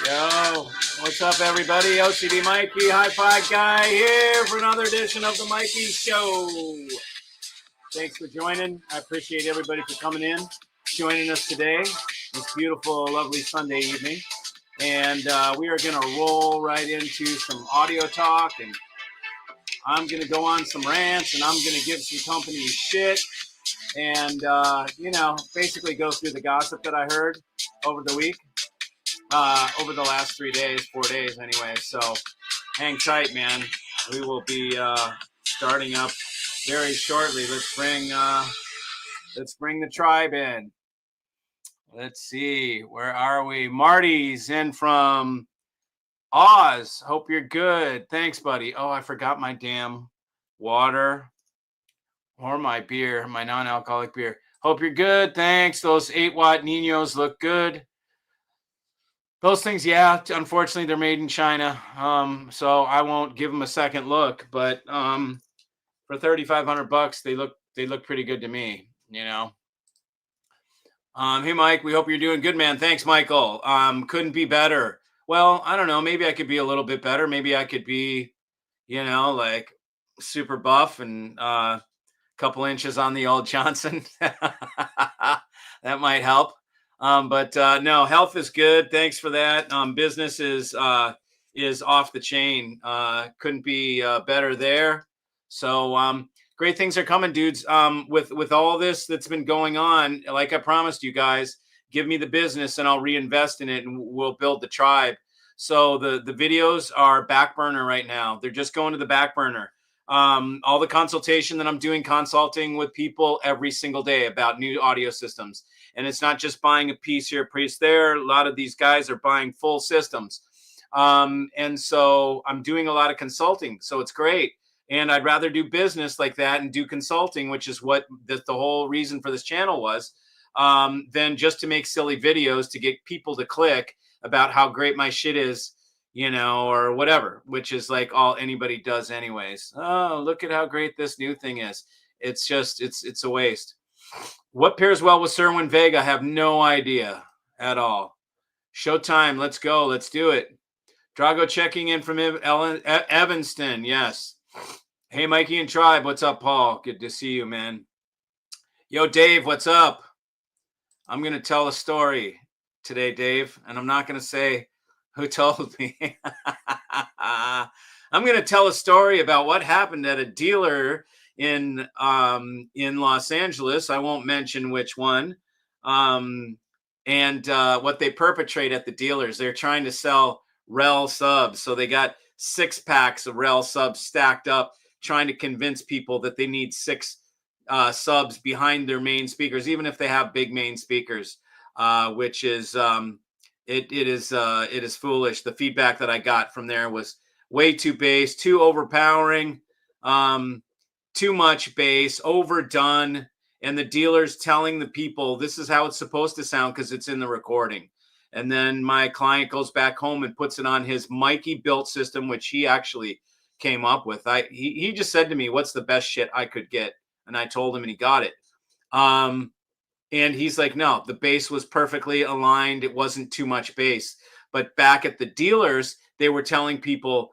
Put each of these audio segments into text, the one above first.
Yo, what's up, everybody? OCD Mikey, High Five Guy here for another edition of the Mikey Show. Thanks for joining. I appreciate everybody for coming in, joining us today, this beautiful, lovely Sunday evening. And we are going to roll right into some audio talk, and I'm going to go on some rants, and I'm going to give some company shit, and, basically go through the gossip that I heard over the week. Over the last 3 days, 4 days anyway. So hang tight, man. We will be starting up very shortly. Let's bring the tribe in. Let's see, where are we? Marty's in from Oz. Hope you're good. Thanks, buddy. Oh, I forgot my damn water or my beer, my non-alcoholic beer. Hope you're good. Thanks. Those 8-watt Ninos look good. Those things, yeah, unfortunately, they're made in China, so I won't give them a second look. But for $3,500, they look pretty good to me, you know. Hey, Mike, we hope you're doing good, man. Thanks, Michael. Couldn't be better. Well, I don't know. Maybe I could be a little bit better. Maybe I could be, like super buff and a couple inches on the old Johnson. That might help. But no, health is good. Thanks for that. Business is off the chain. Couldn't be better there. So great things are coming, dudes. With all this that's been going on, like I promised you guys, give me the business and I'll reinvest in it and we'll build the tribe. So the videos are back burner right now. They're just going to the back burner. All the consultation that I'm doing, consulting with people every single day about new audio systems. And it's not just buying a piece here, a piece there. A lot of these guys are buying full systems. And so I'm doing a lot of consulting. So it's great. And I'd rather do business like that and do consulting, which is what the whole reason for this channel was, than just to make silly videos to get people to click about how great my shit is, or whatever, which is like all anybody does anyways. Oh, look at how great this new thing is. It's just, it's a waste. What pairs well with Serwin Vega? I have no idea at all. Showtime. Let's go. Let's do it. Drago checking in from Evanston. Yes. Hey, Mikey and Tribe. What's up, Paul? Good to see you, man. Yo, Dave. What's up? I'm going to tell a story today, Dave, and I'm not going to say who told me. I'm going to tell a story about what happened at a dealer in Los Angeles. I won't mention which one. And what they perpetrate at the dealers. They're trying to sell REL subs. So they got 6 packs of REL subs stacked up, trying to convince people that they need 6 subs behind their main speakers, even if they have big main speakers, which is it is foolish. The feedback that I got from there was way too bass, too overpowering, too much bass, overdone, and the dealer's telling the people this is how it's supposed to sound because it's in the recording. And then my client goes back home and puts it on his Mikey built system, which he actually came up with. He just said to me, "What's the best shit I could get?" And I told him, and he got it. And he's like, "No, the bass was perfectly aligned. It wasn't too much bass." But back at the dealers, they were telling people,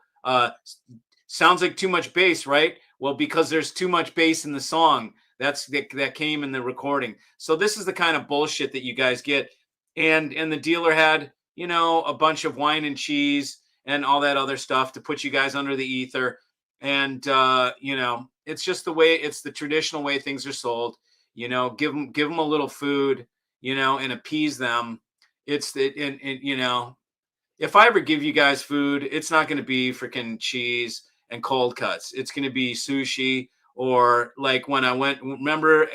"Sounds like too much bass, right?" Well, because there's too much bass in the song. That came in the recording. So this is the kind of bullshit that you guys get. And the dealer had, a bunch of wine and cheese and all that other stuff to put you guys under the ether. And, it's just it's the traditional way things are sold. Give them a little food, and appease them. If I ever give you guys food, it's not going to be freaking cheese and cold cuts. It's going to be sushi, or like when I went, remember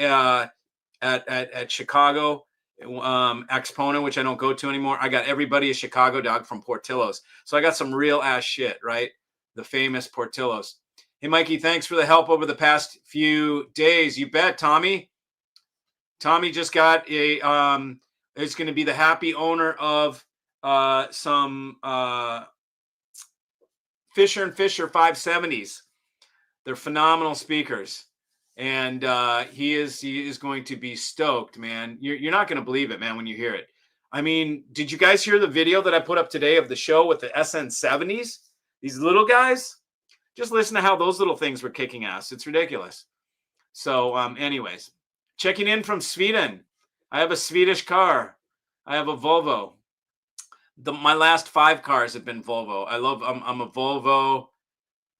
at Chicago, Exponent, which I don't go to anymore. I got everybody a Chicago dog from Portillo's. So I got some real ass shit, right? The famous Portillo's. Hey, Mikey, thanks for the help over the past few days. You bet, Tommy. Tommy just got is going to be the happy owner of some Fisher & Fisher 570s. They're phenomenal speakers. And he is going to be stoked, man. You're not going to believe it, man, when you hear it. I mean, did you guys hear the video that I put up today of the show with the SN70s? These little guys? Just listen to how those little things were kicking ass. It's ridiculous. So, anyways, checking in from Sweden. I have a Swedish car. I have a Volvo. My last 5 cars have been Volvo. I'm a Volvo.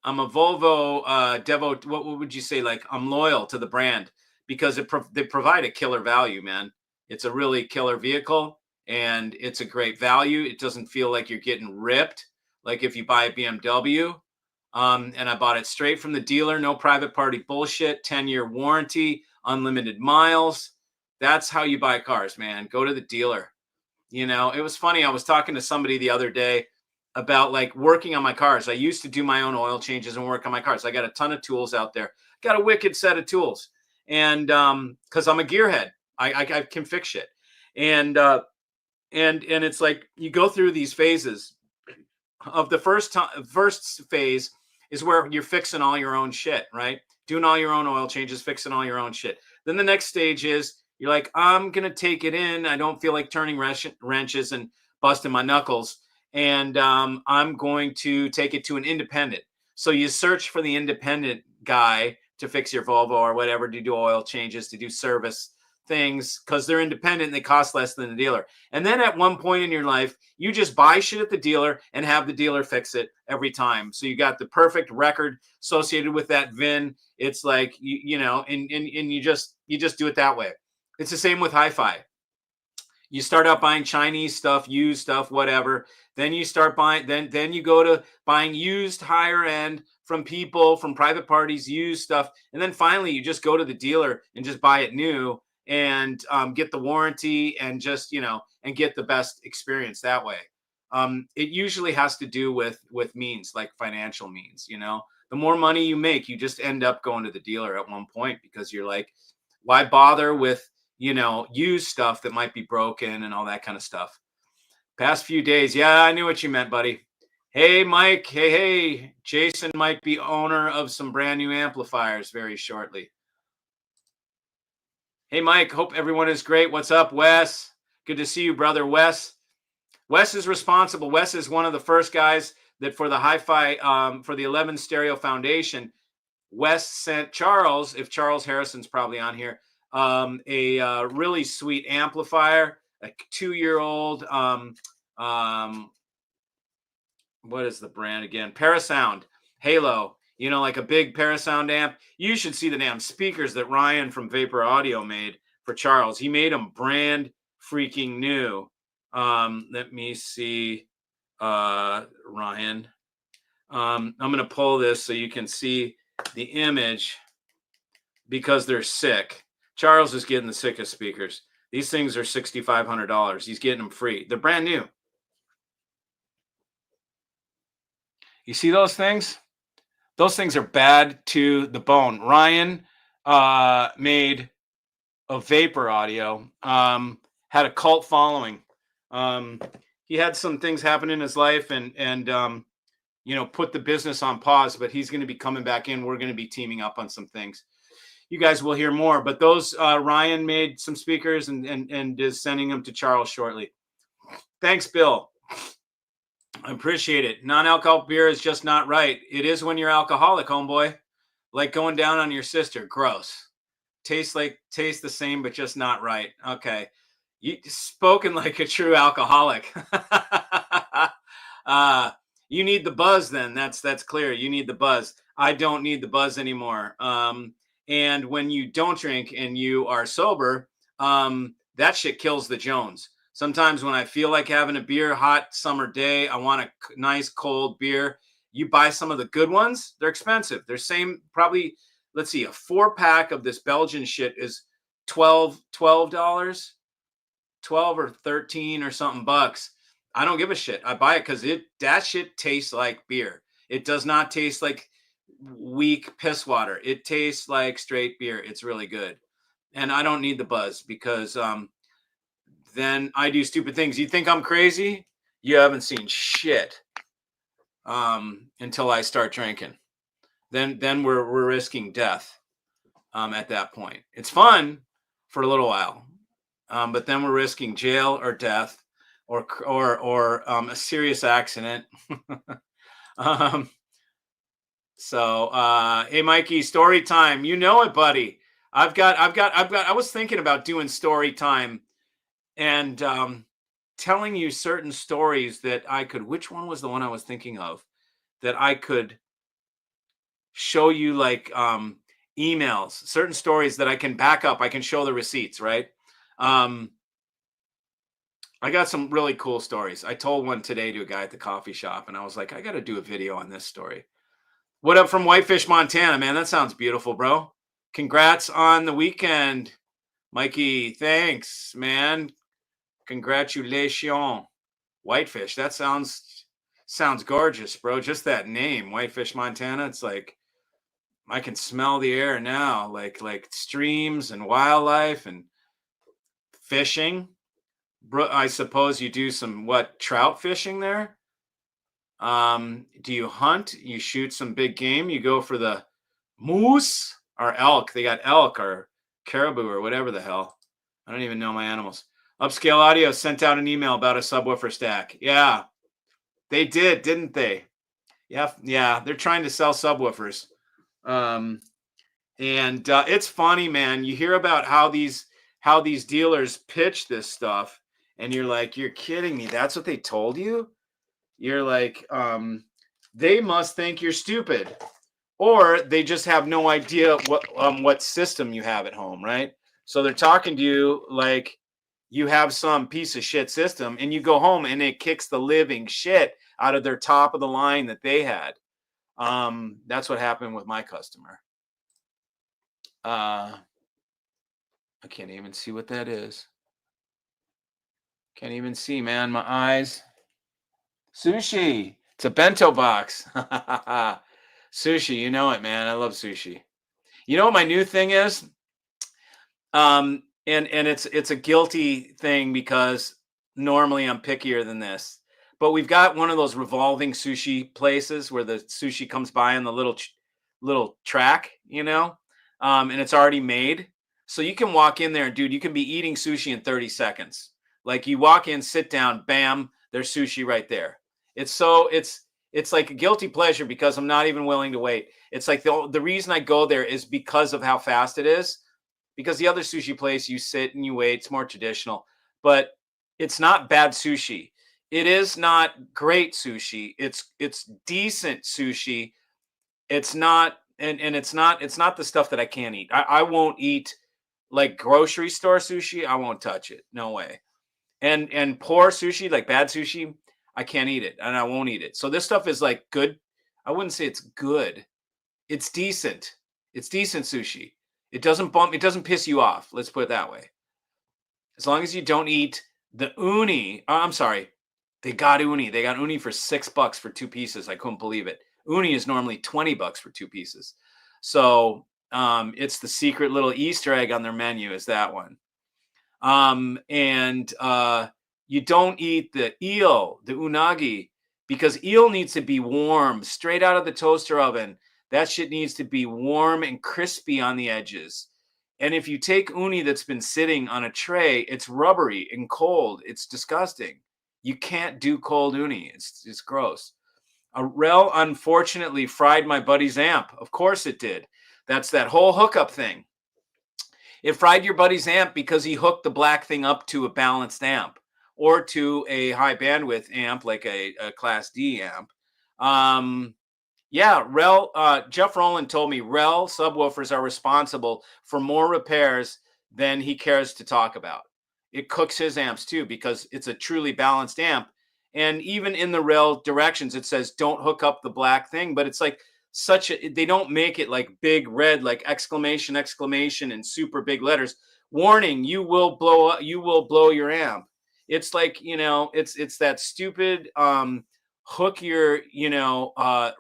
I'm a Volvo Devo. What would you say? Like, I'm loyal to the brand because they provide a killer value, man. It's a really killer vehicle and it's a great value. It doesn't feel like you're getting ripped like if you buy a BMW. And I bought it straight from the dealer. No private party bullshit. 10-year warranty, unlimited miles. That's how you buy cars, man. Go to the dealer. You know, it was funny. I was talking to somebody the other day about like working on my cars. I used to do my own oil changes and work on my cars. I got a ton of tools out there. Got a wicked set of tools. And because I'm a gearhead, I can fix shit. And it's like you go through these phases. Of the first phase is where you're fixing all your own shit, right? Doing all your own oil changes, fixing all your own shit. Then the next stage is you're like, I'm going to take it in. I don't feel like turning wrenches and busting my knuckles. And I'm going to take it to an independent. So you search for the independent guy to fix your Volvo or whatever, to do oil changes, to do service things, because they're independent and they cost less than the dealer. And then at one point in your life, you just buy shit at the dealer and have the dealer fix it every time. So you got the perfect record associated with that VIN. It's like, you know, and you just do it that way. It's the same with hi-fi. You start out buying Chinese stuff, used stuff, whatever. Then you start buying, then you go to buying used higher end from people, from private parties, used stuff. And then finally you just go to the dealer and just buy it new and get the warranty and just, you know, and get the best experience that way. It usually has to do with means, like financial means, you know. The more money you make, you just end up going to the dealer at one point because you're like, why bother with, you know, used stuff that might be broken and all that kind of stuff. Past few days. Yeah, I knew what you meant, buddy. Hey, Mike. Hey. Jason might be owner of some brand new amplifiers very shortly. Hey, Mike. Hope everyone is great. What's up, Wes? Good to see you, brother. Wes is responsible. Wes is one of the first guys that for the hi-fi, for the 11 Stereo Foundation, Wes sent Charles, if Charles Harrison's probably on here, a really sweet amplifier, a 2-year-old, what is the brand again? Parasound Halo, you know, like a big Parasound amp. You should see the damn speakers that Ryan from Vapor Audio made for Charles. He made them brand freaking new. Let me see, Ryan. I'm going to pull this so you can see the image because they're sick. Charles is getting the sickest speakers. These things are $6,500. He's getting them free. They're brand new. You see those things? Those things are bad to the bone. Ryan made a Vapor Audio, had a cult following. He had some things happen in his life and you know, put the business on pause, but he's going to be coming back in. We're going to be teaming up on some things. You guys will hear more, but those Ryan made some speakers and is sending them to Charles shortly. Thanks, Bill. I appreciate it. Non-alcoholic beer is just not right. It is when you're alcoholic, homeboy. Like going down on your sister. Gross. Tastes the same, but just not right. Okay. You spoken like a true alcoholic. You need the buzz then. That's clear. You need the buzz. I don't need the buzz anymore. And when you don't drink and you are sober, that shit kills the Jones. Sometimes when I feel like having a beer, hot summer day, I want a nice cold beer. You buy some of the good ones. They're expensive. They're probably, let's see, a 4-pack of this Belgian shit is $12, 12 or 13 or something bucks. I don't give a shit. I buy it because that shit tastes like beer. It does not taste like weak piss water. It tastes like straight beer. It's really good. And I don't need the buzz because then I do stupid things. You think I'm crazy? You haven't seen shit until I start drinking. Then we're risking death at that point. It's fun for a little while. but then we're risking jail or death or a serious accident. Hey Mikey, story time. You know it, buddy. I was thinking about doing story time and telling you certain stories that I could. Which one was the one I was thinking of that I could show you, like emails, certain stories that I can back up. I can show the receipts, right? I got some really cool stories. I told one today to a guy at the coffee shop, and I was like, I got to do a video on this story. What up from Whitefish, Montana, man? That sounds beautiful, bro. Congrats on the weekend, Mikey. Thanks, man. Congratulations. Whitefish. That sounds gorgeous, bro. Just that name, Whitefish, Montana. It's like I can smell the air now, like streams and wildlife and fishing. Bro, I suppose you do some trout fishing there? Do you hunt? You shoot some big game? You go for the moose or elk? They got elk or caribou or whatever the hell. I don't even know my animals. Upscale Audio sent out an email about a subwoofer stack. Yeah, they did, didn't they? Yeah, they're trying to sell subwoofers. And it's funny, man. You hear about how these dealers pitch this stuff, and you're like, you're kidding me. That's what they told you? You're like, they must think you're stupid, or they just have no idea what system you have at home, right? So they're talking to you like you have some piece of shit system, and you go home and it kicks the living shit out of their top of the line that they had. That's what happened with my customer. I can't even see what that is. Can't even see, man. My eyes. Sushi. It's a bento box. Sushi, you know it, man. I love sushi. You know what my new thing is? And it's a guilty thing because normally I'm pickier than this. But we've got one of those revolving sushi places where the sushi comes by on the little track, and it's already made. So you can walk in there, dude, you can be eating sushi in 30 seconds. Like you walk in, sit down, bam, there's sushi right there. It's like a guilty pleasure because I'm not even willing to wait. It's like the reason I go there is because of how fast it is. Because the other sushi place, you sit and you wait. It's more traditional, but it's not bad sushi. It is not great sushi. It's decent sushi. It's not, and it's not the stuff that I can't eat. I won't eat like grocery store sushi. I won't touch it. No way. And poor sushi, like bad sushi, I can't eat it and I won't eat it. So this stuff is like good. I wouldn't say it's good. It's decent. It's decent sushi. It doesn't piss you off. Let's put it that way. As long as you don't eat the uni. Oh, I'm sorry. They got uni. They got uni for $6 for 2 pieces. I couldn't believe it. Uni is normally $20 for 2 pieces. So it's the secret little Easter egg on their menu is that one. And you don't eat the eel, the unagi, because eel needs to be warm, straight out of the toaster oven. That shit needs to be warm and crispy on the edges. And if you take uni that's been sitting on a tray, it's rubbery and cold. It's disgusting. You can't do cold uni. It's gross. A rel unfortunately fried my buddy's amp. Of course it did. That's that whole hookup thing. It fried your buddy's amp because he hooked the black thing up to a balanced amp or to a high bandwidth amp like a Class D amp. Yeah, Jeff Rowland told me rel subwoofers are responsible for more repairs than he cares to talk about. It cooks his amps too because it's a truly balanced amp. And even in the rel directions, it says don't hook up the black thing, but it's like they don't make it like big red, like exclamation, and super big letters. Warning, you will blow your amp. It's like, it's that stupid, hook your,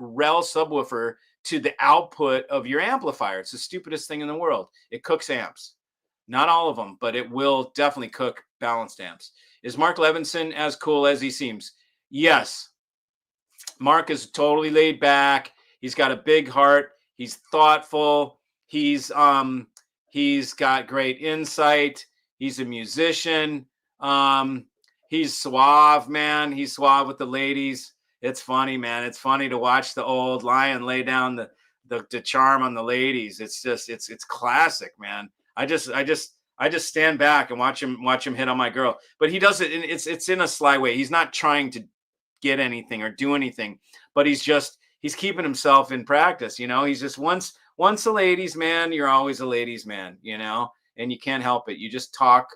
rel subwoofer to the output of your amplifier. It's the stupidest thing in the world. It cooks amps. Not all of them, but it will definitely cook balanced amps. Is Mark Levinson as cool as he seems? Yes. Mark is totally laid back. He's got a big heart. He's thoughtful. He's got great insight. He's a musician. He's suave, man. He's suave with the ladies. It's funny, man. It's funny to watch the old lion lay down the charm on the ladies. It's just it's classic, man. I just stand back and watch him hit on my girl. But he does it. It's in a sly way. He's not trying to get anything or do anything, but he's keeping himself in practice. He's just once a ladies man, you're always a ladies man. And you can't help it. You just talk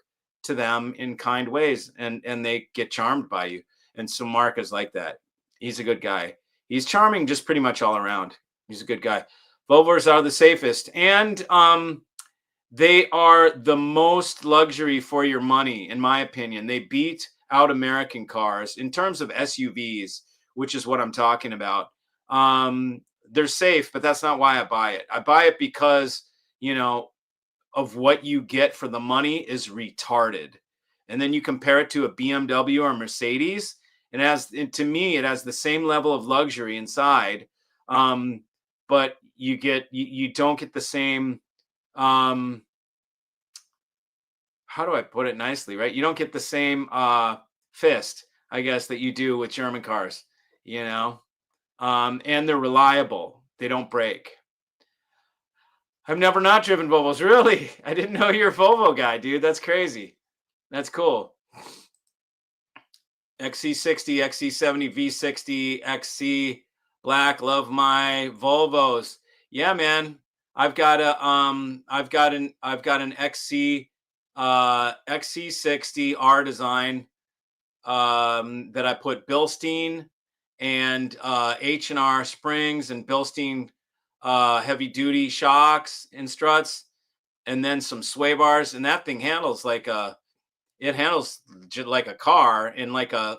to them in kind ways, and they get charmed by you. And so Mark is like that. He's a good guy. He's charming just pretty much all around. He's a good guy. Volvos are the safest, and they are the most luxury for your money, in my opinion. They beat out American cars in terms of SUVs, which is what I'm talking about. They're safe, but that's not why I buy it. I buy it because, of what you get for the money is retarded. And then you compare it to a BMW or Mercedes, and to me, it has the same level of luxury inside. But you don't get the same, how do I put it nicely, right? You don't get the same fist, I guess, that you do with German cars, and they're reliable. They don't break. I've never not driven Volvos. Really? I didn't know you're a Volvo guy, dude. That's crazy. That's cool. XC60, XC70, V60, XC Black. Love my Volvos. Yeah, man. I've got an XC60 R design that I put Bilstein and H&R springs and Bilstein heavy duty shocks and struts, and then some sway bars, and that thing handles like a car, and like a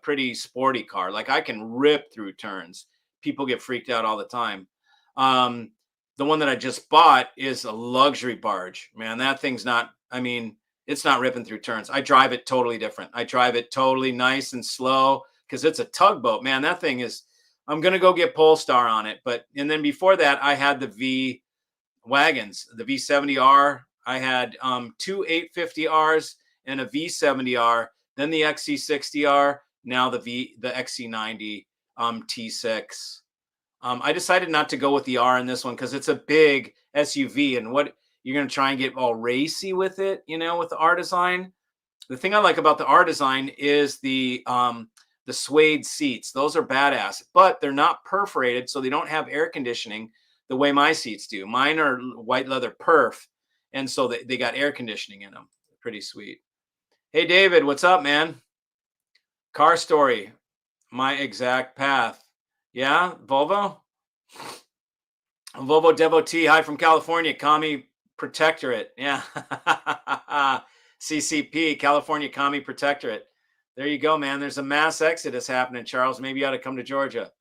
pretty sporty car. Like I can rip through turns. People get freaked out all the time. The one that I just bought is a luxury barge, man. That thing's not, it's not ripping through turns. I drive it totally different. I drive it totally nice and slow because it's a tugboat, man. That thing is, I'm going to go get Polestar on it. And then before that, I had the V wagons, the V70R. I had two 850Rs and a V70R, then the XC60R, now the XC90 T6. I decided not to go with the R in this one because it's a big SUV, and what you're going to try and get all racy with it, with the R design. The thing I like about the R design is the suede seats. Those are badass, but they're not perforated, so they don't have air conditioning the way my seats do. Mine are white leather perf, and so they got air conditioning in them. Pretty sweet. Hey, David, what's up, man? Car story, my exact path. Yeah, Volvo? Volvo devotee, hi from California, Commie Protectorate. Yeah. CCP, California Commie Protectorate. There you go, man. There's a mass exodus happening, Charles. Maybe you ought to come to Georgia.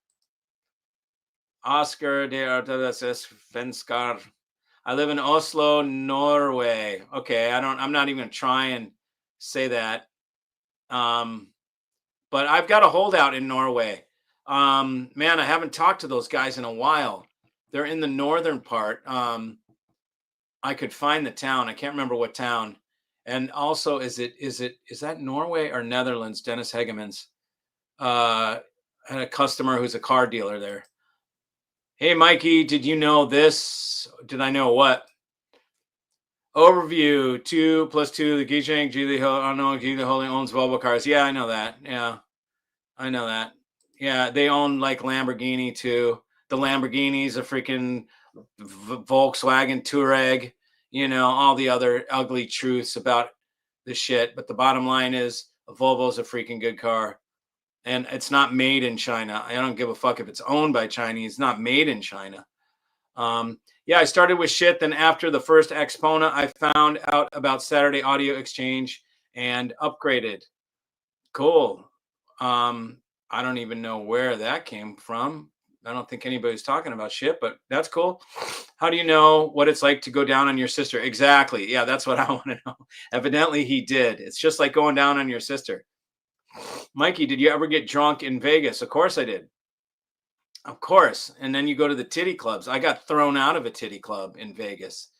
Oscar de Artedas Fenskar. I live in Oslo, Norway. Okay, I'm not even going to try and say that. But I've got a holdout in Norway. Man, I haven't talked to those guys in a while. They're in the northern part. I could find the town. I can't remember what town. And also, is that Norway or Netherlands? Dennis Hegemans. I had a customer who's a car dealer there. Hey, Mikey, did you know this? Did I know what? Overview 2 + 2. The Gijang Geely Holding owns Volvo cars. Yeah, I know that. Yeah, I know that. Yeah, they own like Lamborghini too. The Lamborghini's a freaking Volkswagen Touareg. All the other ugly truths about the shit. But the bottom line is a Volvo's a freaking good car. And it's not made in China. I don't give a fuck if it's owned by Chinese. It's not made in China. Yeah, I started with shit. Then after the first Xpona, I found out about Saturday Audio Exchange and upgraded. Cool. I don't even know where that came from. I don't think anybody's talking about shit, but that's cool. How do you know what it's like to go down on your sister? Exactly. Yeah, that's what I want to know. Evidently, he did. It's just like going down on your sister. Mikey, did you ever get drunk in Vegas? Of course I did. Of course. And then you go to the titty clubs. I got thrown out of a titty club in Vegas.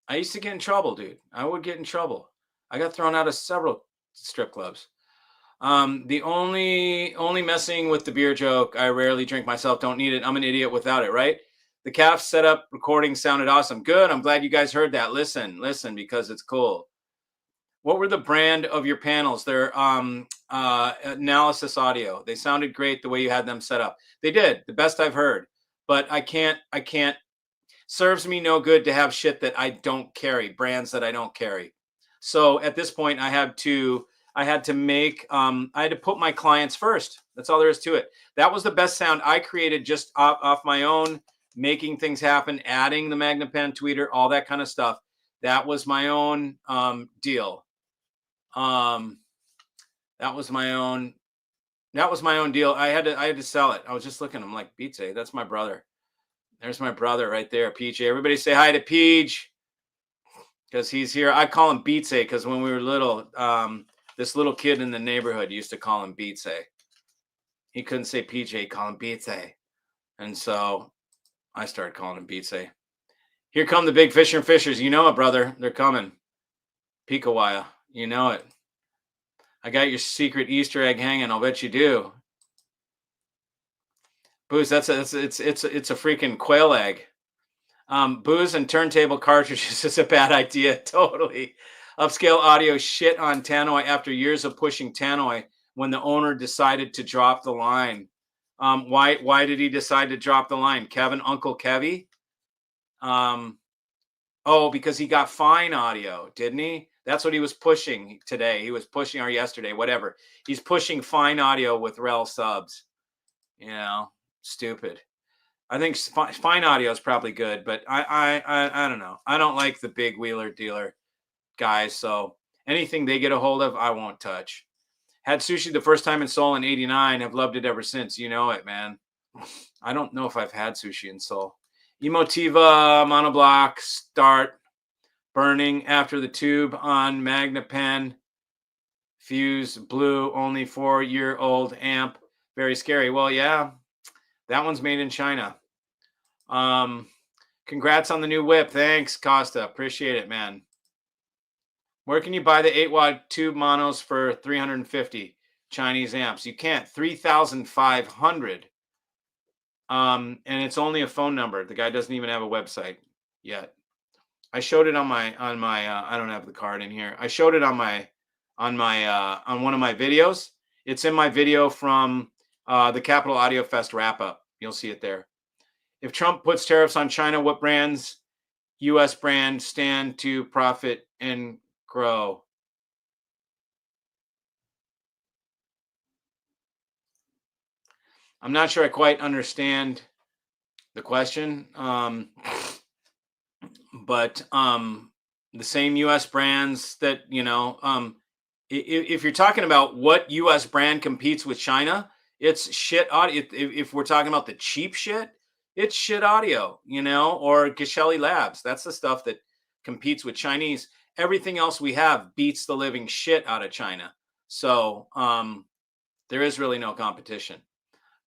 I used to get in trouble, dude. I would get in trouble. I got thrown out of several strip clubs. The only messing with the beer joke. I rarely drink myself. Don't need it. I'm an idiot without it, right? The calf setup recording sounded awesome. Good. I'm glad you guys heard that. Listen, because it's cool. What were the brand of your panels? They're Analysis Audio. They sounded great the way you had them set up. They did. The best I've heard. But I can't serves me no good to have shit that I don't carry, brands that I don't carry. So at this point I had to make I had to put my clients first. That's all there is to it. That was the best sound I created just off my own, making things happen, adding the MagnaPen tweeter, all that kind of stuff. That was my own deal. That was my own deal. I had to sell it. I was just looking. I'm like, Beats, that's my brother. There's my brother right there, PJ. Everybody say hi to Peach because he's here. I call him Beats because when we were little, this little kid in the neighborhood used to call him Beats. He couldn't say PJ, call him Beats. And so I started calling him Beats. Here come the big Fisher and Fishers. You know it, brother. They're coming. Pikawaya. You know it. I got your secret Easter egg hanging. I'll bet you do. Booze, it's a freaking quail egg. Booze and turntable cartridges is a bad idea. Totally. Upscale Audio shit on Tannoy after years of pushing Tannoy when the owner decided to drop the line. Why did he decide to drop the line? Kevin, Uncle Kevy? Because he got Fine Audio, didn't he? That's what he was pushing today. He was pushing, or yesterday, whatever. He's pushing Fine Audio with rel subs. You know, stupid. I think Fine Audio is probably good, but I don't know. I don't like the big wheeler dealer guys, so anything they get a hold of, I won't touch. Had Sushi the first time in Seoul in '89. Have loved it ever since. You know it, man. I don't know if I've had Sushi in Seoul. Emotiva monoblock start burning after the tube on MagnaPen. Fuse blue, only 4-year-old amp. Very scary. Well, yeah, that one's made in China. Congrats on the new whip. Thanks, Costa. Appreciate it, man. Where can you buy the 8-watt tube monos for 350 Chinese amps? You can't. 3,500. And it's only a phone number. The guy doesn't even have a website yet. I showed it on my I don't have the card in here. I showed it on one of my videos. It's in my video from the Capital Audio Fest wrap up. You'll see it there. If Trump puts tariffs on China, what brands, U.S. brands, stand to profit and grow? I'm not sure I quite understand the question. But the same U.S. brands that, if you're talking about what U.S. brand competes with China, it's shit audio. If we're talking about the cheap shit, it's shit audio, or Geshelli Labs. That's the stuff that competes with Chinese. Everything else we have beats the living shit out of China. So there is really no competition.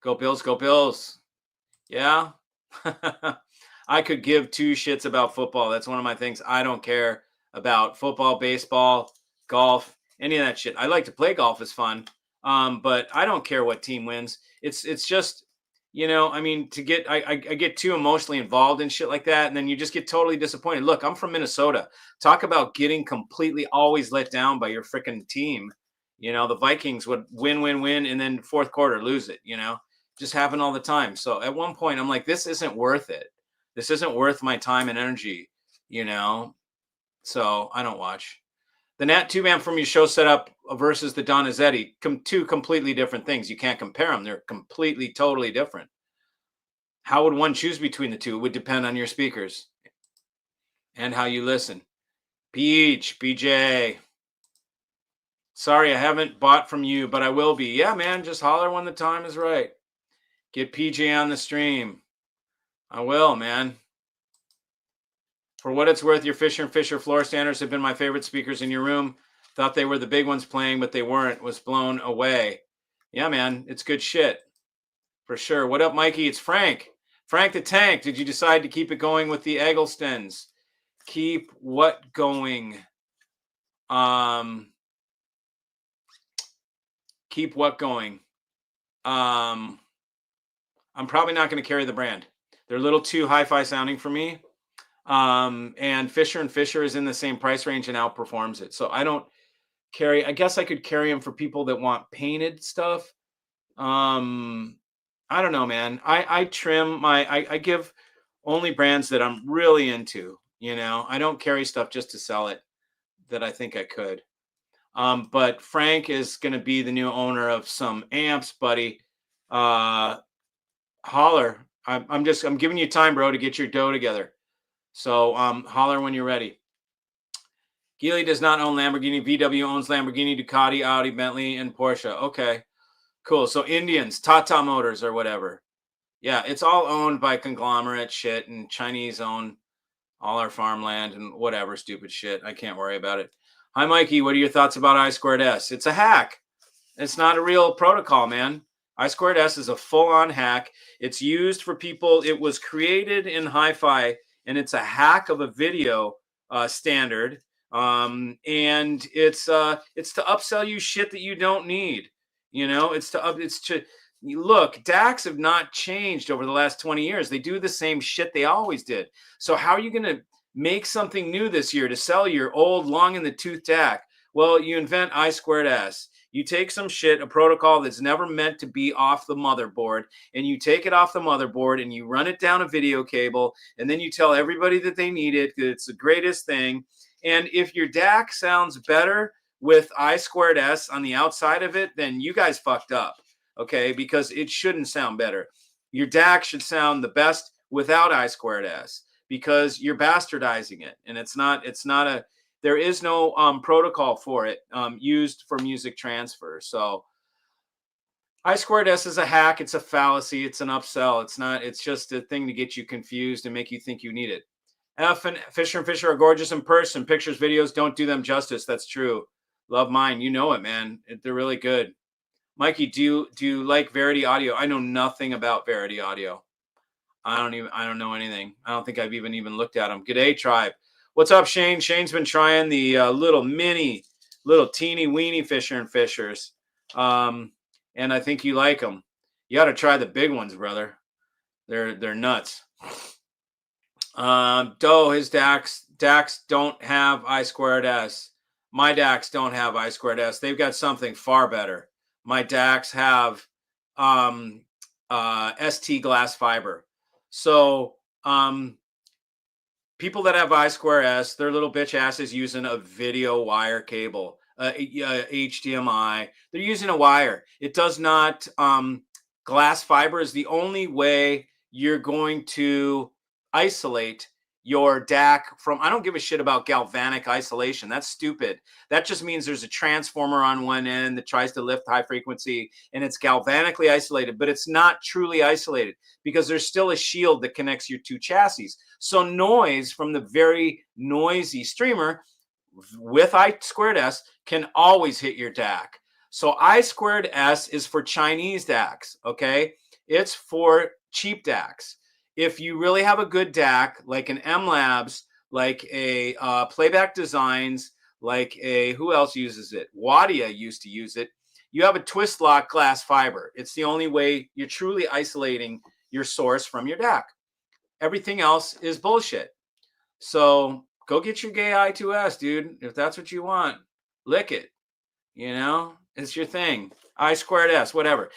Go Bills, go Bills. Yeah. I could give two shits about football. That's one of my things. I don't care about football, baseball, golf, any of that shit. I like to play golf. It's fun. But I don't care what team wins. It's just, I get too emotionally involved in shit like that. And then you just get totally disappointed. Look, I'm from Minnesota. Talk about getting completely always let down by your freaking team. The Vikings would win. And then fourth quarter, lose it, just happen all the time. So at one point I'm like, this isn't worth it. This isn't worth my time and energy, so I don't watch. The Nat 2 amp from your show setup versus the Donizetti, two completely different things. You can't compare them. They're completely, totally different. How would one choose between the two? It would depend on your speakers and how you listen. Peach, BJ. Sorry, I haven't bought from you, but I will be. Yeah, man, just holler when the time is right. Get PJ on the stream. I will, man. For what it's worth, your Fisher & Fisher floor standers have been my favorite speakers in your room. Thought they were the big ones playing, but they weren't. Was blown away. Yeah, man, it's good shit. For sure. What up, Mikey? It's Frank. Frank the Tank. Did you decide to keep it going with the Egglestons? Keep what going? Keep what going? I'm probably not going to carry the brand. They're a little too hi-fi sounding for me. And Fisher and Fisher is in the same price range and outperforms it. So I don't carry. I guess I could carry them for people that want painted stuff. I don't know, man. I trim my. I give only brands that I'm really into. You know, I don't carry stuff just to sell it that I think I could. But Frank is going to be the new owner of some amps, buddy. Holler. I'm giving you time, bro, to get your dough together. So holler when you're ready. Geely does not own Lamborghini. VW owns Lamborghini, Ducati, Audi, Bentley, and Porsche. Okay, cool. So Indians, Tata Motors or whatever. Yeah, it's all owned by conglomerate shit, and Chinese own all our farmland and whatever stupid shit. I can't worry about it. Hi, Mikey. What are your thoughts about I2S? It's a hack. It's not a real protocol, man. I2S is a full-on hack. It's used for people. It was created in hi-fi, and it's a hack of a video standard. And it's to upsell you shit that you don't need. You know, it's to look. DACs have not changed over the last 20 years. They do the same shit they always did. So how are you going to make something new this year to sell your old long in the tooth DAC? Well, you invent I2S. You take some shit, a protocol that's never meant to be off the motherboard, and you take it off the motherboard and you run it down a video cable, and then you tell everybody that they need it, that it's the greatest thing. And if your DAC sounds better with I2S on the outside of it, then you guys fucked up, okay? Because it shouldn't sound better. Your DAC should sound the best without I2S because you're bastardizing it, and it's not a. There is no protocol for it used for music transfer. So I2S is a hack. It's a fallacy. It's an upsell. It's not. It's just a thing to get you confused and make you think you need it. F and Fisher are gorgeous in person. Pictures, videos don't do them justice. That's true. Love mine. You know it, man. They're really good. Mikey, do you like Verity Audio? I know nothing about Verity Audio. I don't know anything. I don't think I've even looked at them. G'day, tribe. What's up, Shane? Shane's been trying the little teeny weeny Fisher and Fishers. And I think you like them. You got to try the big ones, brother. They're nuts. Doe, his DACs don't have I2S. My DACs don't have I2S. They've got something far better. My DACs have ST glass fiber. So people that have I2S, their little bitch asses using a video wire cable, HDMI. They're using a wire. It does not. Glass fiber is the only way you're going to isolate your DAC from. I don't give a shit about galvanic isolation. That's stupid. That just means there's a transformer on one end that tries to lift high frequency and it's galvanically isolated, but it's not truly isolated because there's still a shield that connects your two chassis. So noise from the very noisy streamer with I2S can always hit your DAC. So I2S is for Chinese DACs, okay? It's for cheap DACs. If you really have a good DAC, like an M-Labs, like a Playback Designs, like a, who else uses it? Wadia used to use it. You have a twist lock glass fiber. It's the only way you're truly isolating your source from your DAC. Everything else is bullshit. So go get your gay I2S, dude. If that's what you want, lick it. You know, it's your thing. I2S, whatever.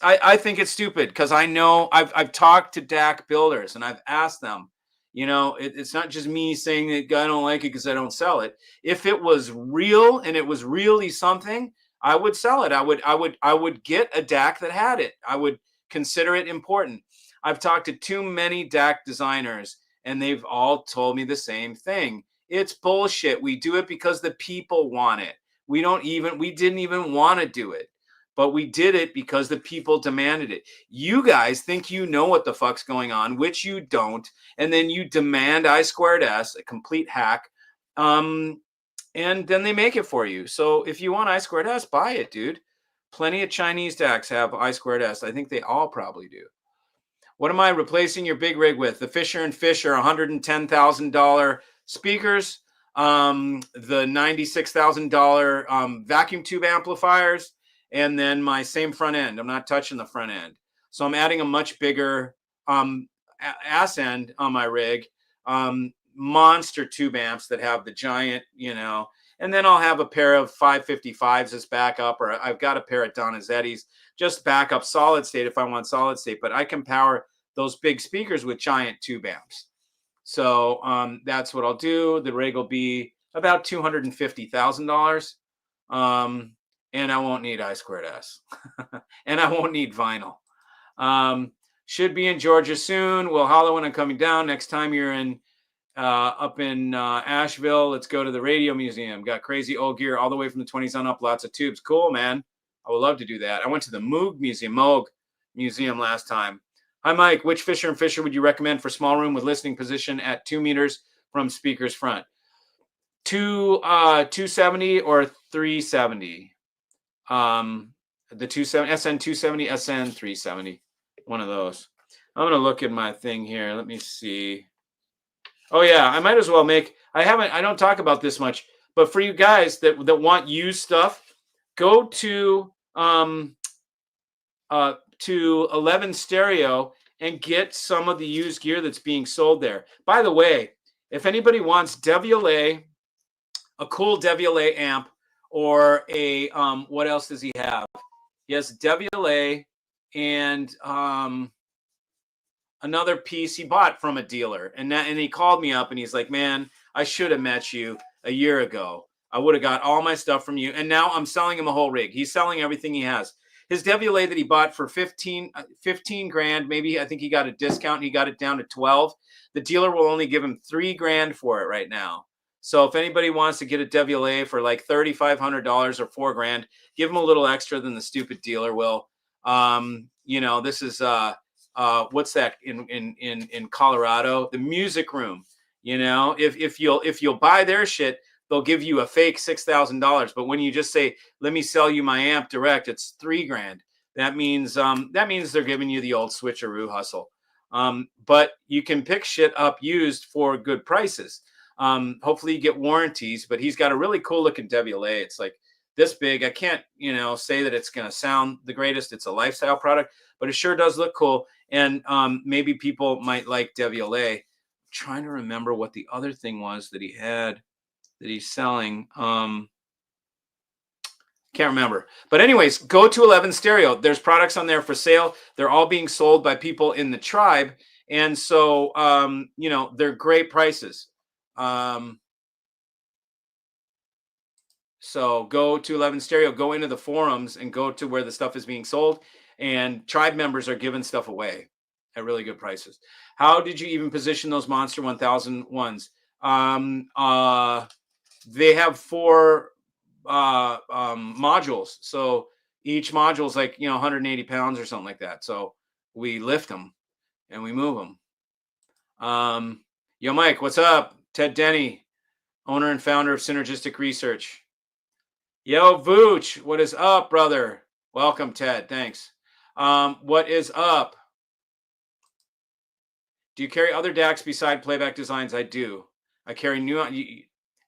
I think it's stupid because I know I've talked to DAC builders and I've asked them, you know, it's not just me saying that I don't like it because I don't sell it. If it was real and it was really something, I would sell it. I would get a DAC that had it. I would consider it important. I've talked to too many DAC designers and they've all told me the same thing. It's bullshit. We do it because the people want it. We didn't even want to do it, but we did it because the people demanded it. You guys think you know what the fuck's going on, which you don't. And then you demand I2S, a complete hack. And then they make it for you. So if you want I2S, buy it, dude. Plenty of Chinese DACs have I2S. I think they all probably do. What am I replacing your big rig with? The Fisher and Fisher $110,000 speakers, the $96,000 vacuum tube amplifiers, and then my same front end. I'm not touching the front end. So I'm adding a much bigger ass end on my rig, monster tube amps that have the giant, and then I'll have a pair of 555s as backup, or I've got a pair of Donizetti's, just backup solid state if I want solid state, but I can power those big speakers with giant tube amps. So that's what I'll do. The rig will be about $250,000. And I won't need I2S. And I won't need vinyl. Should be in Georgia soon. We'll holler when I'm coming down. Next time you're in up in Asheville, let's go to the Radio Museum. Got crazy old gear all the way from the 20s on up. Lots of tubes. Cool, man. I would love to do that. I went to the Moog Museum last time. Hi, Mike. Which Fisher & Fisher would you recommend for small room with listening position at 2 meters from speaker's front? 270 or 370? The 270, SN270, SN370. One of those. I'm going to look at my thing here. Let me see. Oh, yeah. I might as well I don't talk about this much, but for you guys that want used stuff, go to 11 Stereo and get some of the used gear that's being sold there. By the way, if anybody wants a cool Deviollet amp, or a what else does he have? He has Deviollet and another piece he bought from a dealer, and he called me up and he's like, man, I should have met you a year ago. I would have got all my stuff from you, and now I'm selling him a whole rig. He's selling everything he has. His Deviollet that he bought for 15 grand, maybe, I think he got a discount. He got it down to 12. The dealer will only give him 3 grand for it right now. So if anybody wants to get a Deviollet for like $3,500 or 4 grand, give him a little extra than the stupid dealer will. This is what's that in Colorado? The Music Room. If you'll buy their shit, they'll give you a fake $6,000. But when you just say, let me sell you my amp direct, it's 3 grand. That means they're giving you the old switcheroo hustle. But you can pick shit up used for good prices. Hopefully you get warranties, but he's got a really cool looking Deviollet. It's like this big. I can't, say that it's going to sound the greatest. It's a lifestyle product, but it sure does look cool. And maybe people might like Deviollet. I'm trying to remember what the other thing was that he had that he's selling. Can't remember. But anyways, go to 11 Stereo. There's products on there for sale. They're all being sold by people in the tribe. And so, they're great prices. So go to 11 Stereo, go into the forums and go to where the stuff is being sold, and tribe members are giving stuff away at really good prices. How did you even position those Monster 1000 ones? They have 4 modules. So each module is like, 180 pounds or something like that. So we lift them and we move them. Yo, Mike, what's up? Ted Denny, owner and founder of Synergistic Research. Yo, Vooch, what is up, brother? Welcome, Ted. Thanks. What is up? Do you carry other DACs beside Playback Designs? I do. I carry Nuon.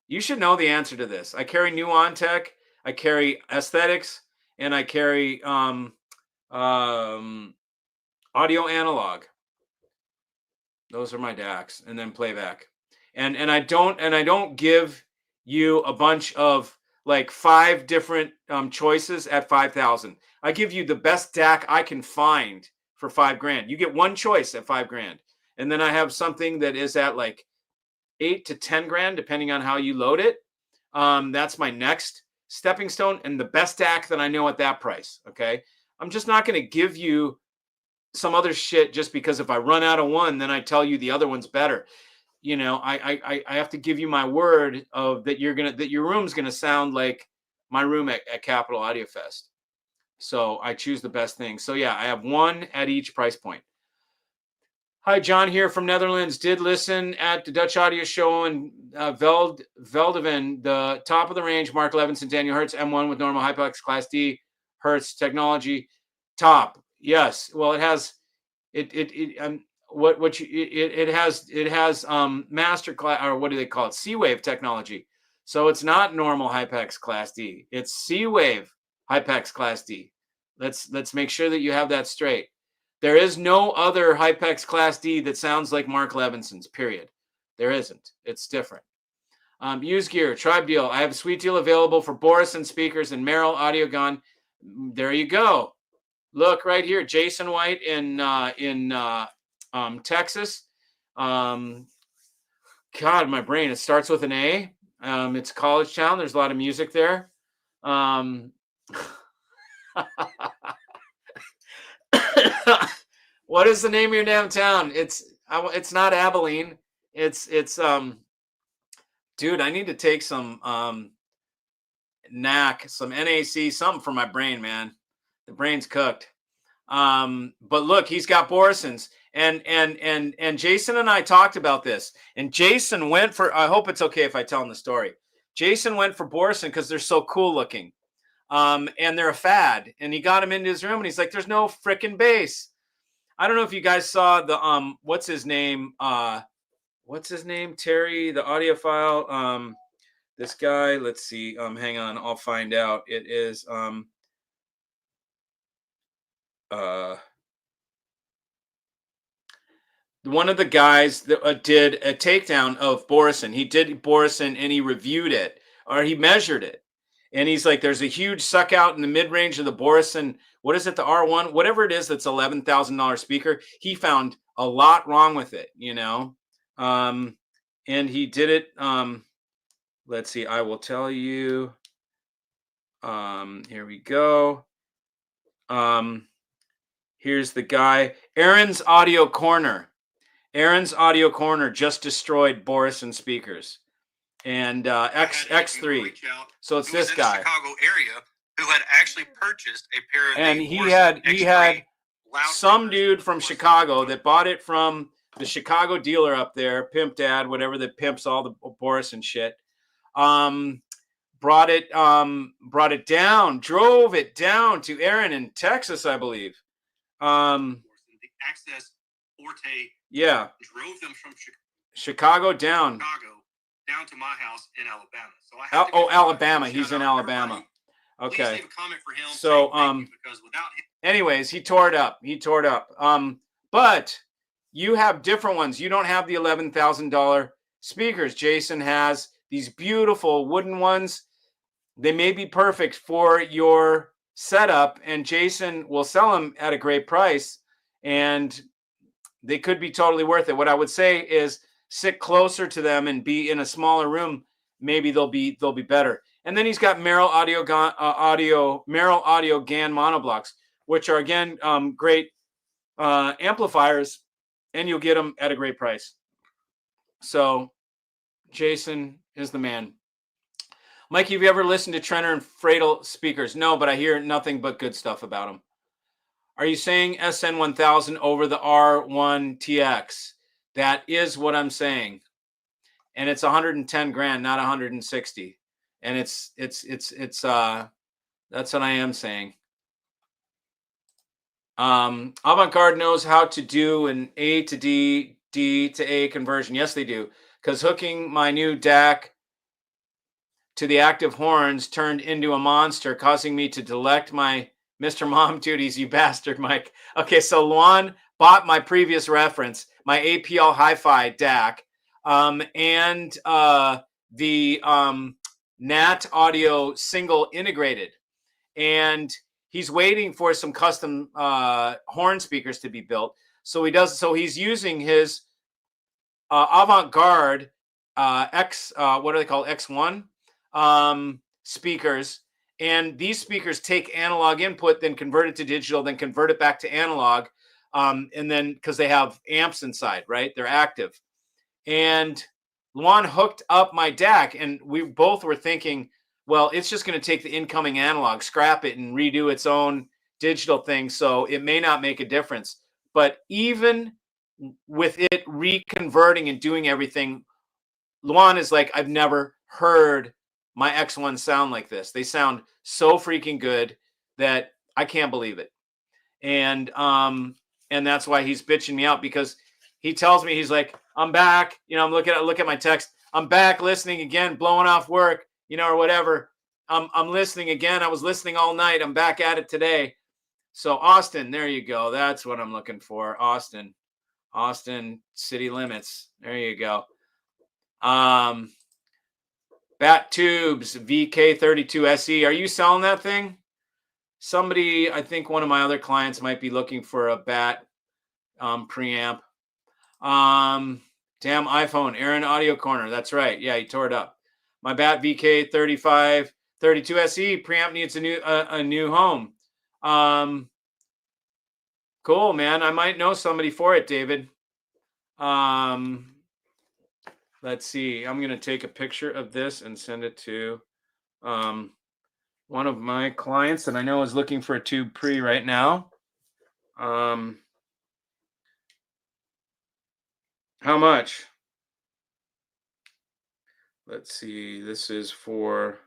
You should know the answer to this. I carry Nuon Tech, I carry Aesthetics, and I carry Audio Analog. Those are my DACs, and then Playback. And I don't give you a bunch of like 5 different choices at 5,000. I give you the best DAC I can find for 5 grand. You get one choice at 5 grand. And then I have something that is at like 8 to 10 grand, depending on how you load it. That's my next stepping stone and the best DAC that I know at that price. Okay. I'm just not going to give you some other shit just because if I run out of one, then I tell you the other one's better. I have to give you my word of that your room's going to sound like my room at Capital Audio Fest. So I choose the best thing. So yeah, I have one at each price point. Hi, John here from Netherlands. Did listen at the Dutch Audio Show in Veldeven, the top of the range, Mark Levinson, Daniel Hertz, M1 with normal Hyplex Class D, Hertz technology, top. Yes. Well, it has it has master class, or what do they call it? C-Wave technology. So it's not normal Hypex Class D. It's C-Wave Hypex Class D. Let's make sure that you have that straight. There is no other Hypex Class D that sounds like Mark Levinson's, period. There isn't. It's different. Use gear, tribe deal. I have a sweet deal available for Borison speakers and Merrill Audio Gun. There you go. Look right here, Jason White in Texas. God, my brain. It starts with an A. It's a college town. There's a lot of music there. What is the name of your damn town? It's not Abilene. It's dude, I need to take some NAC, some NAC, something for my brain, man. The brain's cooked. But look, he's got Borisons. And Jason and I talked about this. And Jason went for, I hope it's okay if I tell him the story. Jason went for Borison because they're so cool looking. And they're a fad. And he got him into his room and he's like, there's no freaking bass. I don't know if you guys saw the what's his name? Terry, the audiophile. This guy, let's see. Hang on, I'll find out. It is one of the guys that did a takedown of Borison. He did Borison and he reviewed it, or he measured it. And he's like, there's a huge suck out in the mid-range of the Borison. What is it? The R1, whatever it is, that's $11,000 speaker. He found a lot wrong with it, you know? And he did it. Let's see. I will tell you. Here we go. Here's the guy. Aaron's Audio Corner. Aaron's Audio Corner just destroyed Borison speakers. And X3. So it's this guy. Chicago area who had actually purchased a pair of and he had some dude from Chicago that bought it from the Chicago dealer up there, Pimp Dad, whatever that pimps all the Borison shit. Brought it down, drove it down to Aaron in Texas, I believe. The Access Forte. Yeah. Drove them from Chicago down to my house in Alabama. So I Alabama. He's in Alabama. Okay. Please leave a comment for him. So because without him, anyways, he tore it up. But you have different ones. You don't have the $11,000 speakers. Jason has these beautiful wooden ones. They may be perfect for your setup, and Jason will sell them at a great price, and they could be totally worth it. What I would say is sit closer to them and be in a smaller room. Maybe they'll be better. And then he's got Merrill Audio GAN monoblocks, which are again great amplifiers, and you'll get them at a great price. So Jason is the man. Mikey, have you ever listened to Trenner and Fradel speakers? No, but I hear nothing but good stuff about them. Are you saying SN1000 over the R1TX? That is what I'm saying. And it's 110 grand, not 160. And it's that's what I am saying. Avant-Garde knows how to do an A to D, D to A conversion. Yes, they do. Because hooking my new DAC to the active horns turned into a monster, causing me to neglect my Mr. Mom duties, you bastard, Mike. Okay, so Luan bought my previous reference, my APL Hi-Fi DAC, and the NAT audio single integrated. And he's waiting for some custom horn speakers to be built. So he's using his Avant-Garde what are they called? X1 speakers. And these speakers take analog input, then convert it to digital, then convert it back to analog. And then because they have amps inside, right? They're active. And Luan hooked up my DAC, and we both were thinking, well, it's just going to take the incoming analog, scrap it, and redo its own digital thing. So it may not make a difference. But even with it reconverting and doing everything, Luan is like, I've never heard my X1 sound like this. They sound so freaking good that I can't believe it. And that's why he's bitching me out, because he tells me, he's like, I'm back. You know, look at my text. I'm back listening again, blowing off work, you know, or whatever. I'm listening again. I was listening all night. I'm back at it today. So Austin, there you go. That's what I'm looking for. Austin city limits. There you go. Bat Tubes VK32 SE. Are you selling that thing? Somebody, I think one of my other clients might be looking for a Bat preamp. Damn iPhone, Aaron Audio Corner. That's right. Yeah, he tore it up. My Bat VK35 32 SE preamp needs a new home. Cool, man. I might know somebody for it, David. Let's see. I'm going to take a picture of this and send it to one of my clients that I know is looking for a tube pre right now. How much? Let's see. This is for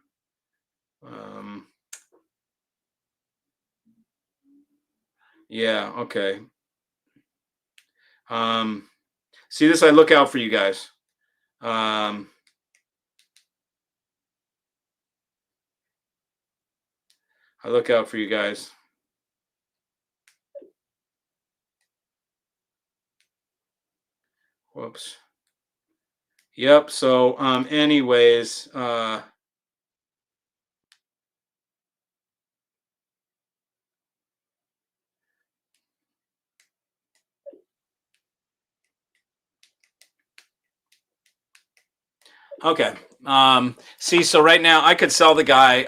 yeah, okay. See this, I look out for you guys. I look out for you guys. Whoops. Yep. So, anyways, okay. See, so right now I could sell the guy,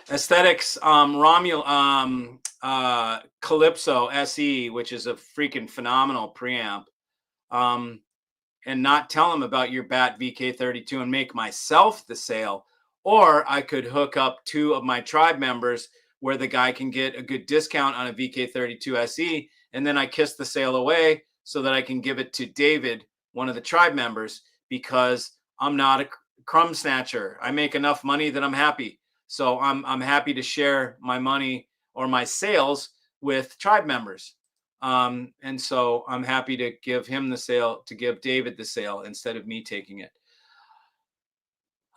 Aesthetics, Calypso SE, which is a freaking phenomenal preamp. And not tell him about your Bat VK32 and make myself the sale. Or I could hook up two of my tribe members where the guy can get a good discount on a VK32 SE. And then I kiss the sale away so that I can give it to David, one of the tribe members, because I'm not a crumb snatcher. I make enough money that I'm happy. So I'm happy to share my money or my sales with tribe members. And so I'm happy to give him the sale, to give David the sale instead of me taking it.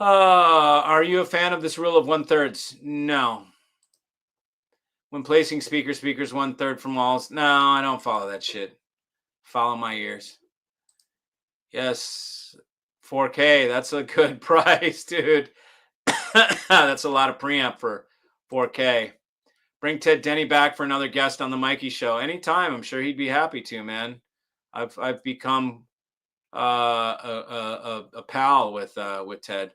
Are you a fan of this rule of 1/3? No. When placing speakers 1/3 from walls? No, I don't follow that shit. Follow my ears. Yes. 4K. That's a good price, dude. That's a lot of preamp for 4K. Bring Ted Denny back for another guest on the Mikey Show anytime. I'm sure he'd be happy to, man. I've become a pal with Ted.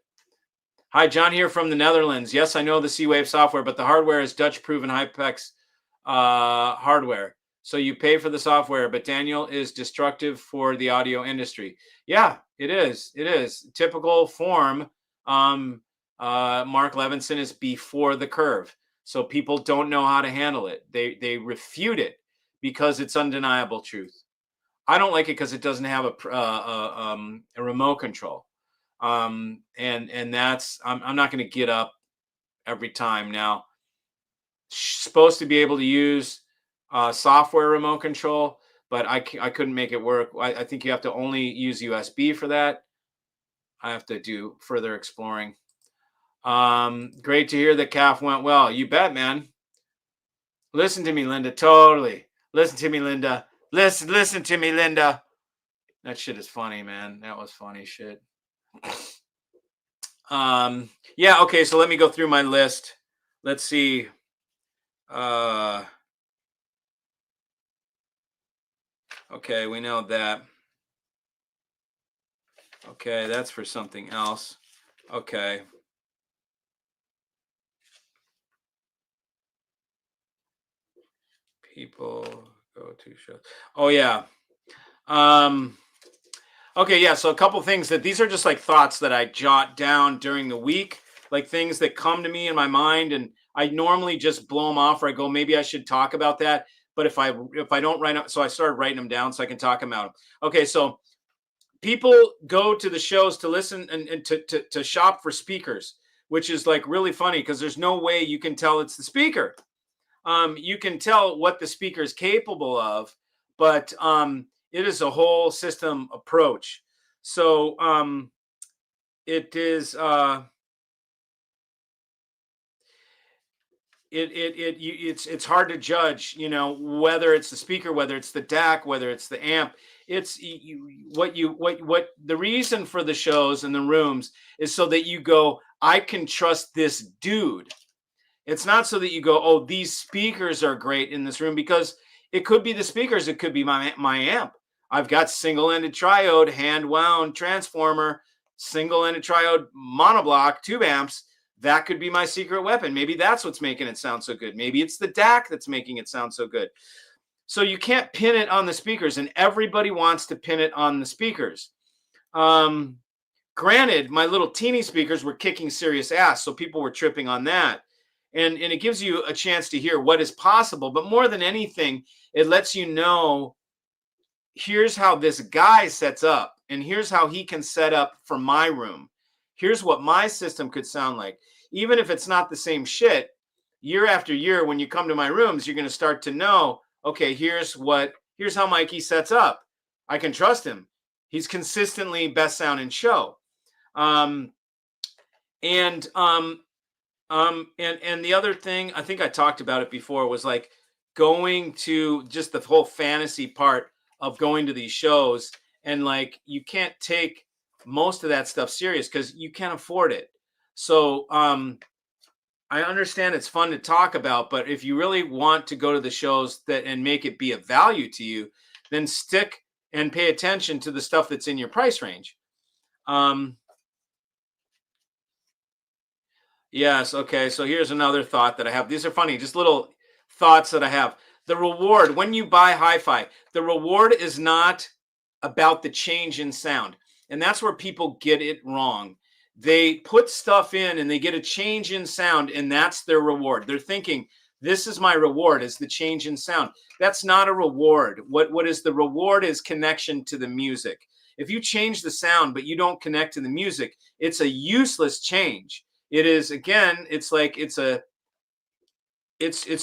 Hi, John here from the Netherlands. Yes, I know the C-Wave software, but the hardware is Dutch-proven Hypex hardware. So you pay for the software, but Daniel is destructive for the audio industry. Yeah, it is. It is. Typical form. Mark Levinson is before the curve. So people don't know how to handle it. They refute it because it's undeniable truth. I don't like it because it doesn't have a remote control. And that's, I'm not going to get up every time now. Supposed to be able to use software remote control, but I couldn't make it work. I think you have to only use USB for that. I have to do further exploring. Great to hear that CAF went well. You bet, man. Listen to me, Linda. Totally. Listen to me, Linda. Listen to me, Linda. That shit is funny, man. That was funny shit. Yeah, okay, so let me go through my list. Let's see. Okay, we know that. Okay, that's for something else. Okay. People go to shows. Oh yeah. Okay, yeah, so a couple things that these are just like thoughts that I jot down during the week, like things that come to me in my mind, and I normally just blow them off, or I go, maybe I should talk about that. But if I don't write up, so I started writing them down so I can talk about them. Okay, so people go to the shows to listen and to shop for speakers, which is like really funny because there's no way you can tell it's the speaker. You can tell what the speaker is capable of, but it is a whole system approach. So it is it's hard to judge, whether it's the speaker, whether it's the DAC, whether it's the amp. It's what the reason for the shows and the rooms is so that you go, I can trust this dude. It's not so that you go, oh, these speakers are great in this room, because it could be the speakers, it could be my amp. I've got single-ended triode, hand-wound transformer, single-ended triode monoblock tube amps. That could be my secret weapon. Maybe that's what's making it sound so good. Maybe it's the DAC that's making it sound so good. So you can't pin it on the speakers, and everybody wants to pin it on the speakers. Granted, my little teeny speakers were kicking serious ass, so people were tripping on that. And it gives you a chance to hear what is possible. But more than anything, it lets you know, here's how this guy sets up, and here's how he can set up for my room. Here's what my system could sound like. Even if it's not the same shit, year after year, when you come to my rooms, you're going to start to know, okay, here's how Mikey sets up. I can trust him. He's consistently best sound in show. And the other thing, I think I talked about it before, was like going to just the whole fantasy part of going to these shows, and like you can't take most of that stuff serious because you can't afford it. So I understand it's fun to talk about, but if you really want to go to the shows and make it be of value to you, then stick and pay attention to the stuff that's in your price range. Yes. Okay. So here's another thought that I have. These are funny, just little thoughts that I have. The reward when you buy hi-fi, the reward is not about the change in sound. And that's where people get it wrong. They put stuff in and they get a change in sound, and that's their reward. They're thinking, this is my reward, is the change in sound. That's not a reward. What is the reward is connection to the music. If you change the sound, but you don't connect to the music, it's a useless change. It is, again, it's like it's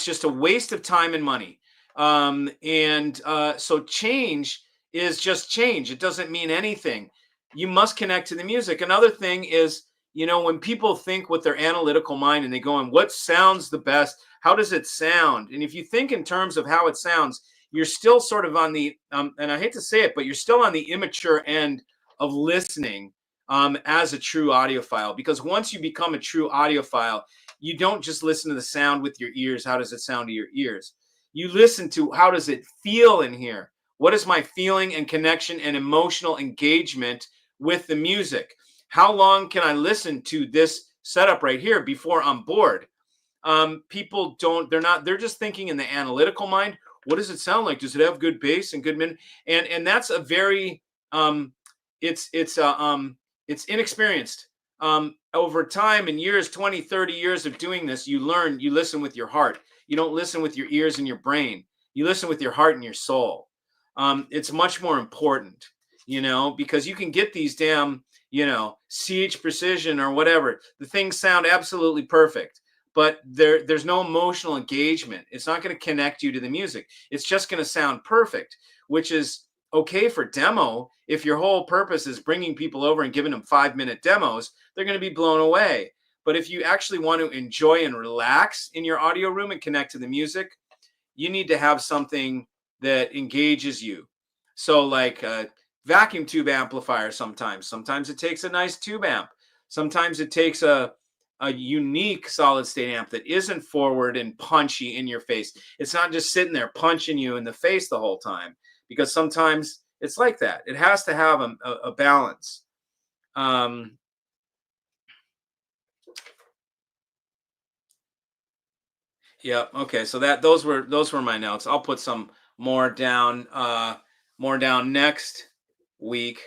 just a waste of time and money. So change is just change. It doesn't mean anything. You must connect to the music. Another thing is, when people think with their analytical mind and they go on, what sounds the best? How does it sound? And if you think in terms of how it sounds, you're still sort of on the, and I hate to say it, but you're still on the immature end of listening as a true audiophile. Because once you become a true audiophile, you don't just listen to the sound with your ears. How does it sound to your ears? You listen to, how does it feel in here? What is my feeling and connection and emotional engagement with the music? How long can I listen to this setup right here before I'm bored? People they're just thinking in the analytical mind. What does it sound like? Does it have good bass and good min? And that's a very, it's inexperienced. Over time and years, 20, 30 years of doing this, you listen with your heart. You don't listen with your ears and your brain. You listen with your heart and your soul. It's much more important, because you can get these damn, CH Precision or whatever. The things sound absolutely perfect, but there's no emotional engagement. It's not going to connect you to the music. It's just going to sound perfect, which is okay for demo. If your whole purpose is bringing people over and giving them 5-minute demos, they're going to be blown away. But if you actually want to enjoy and relax in your audio room and connect to the music, you need to have something that engages you. So like a vacuum tube amplifier, sometimes it takes a nice tube amp. Sometimes it takes a unique solid state amp that isn't forward and punchy in your face. It's not just sitting there punching you in the face the whole time, because sometimes it's like that. It has to have a balance. Yeah. Okay. So those were my notes. I'll put some more down next week.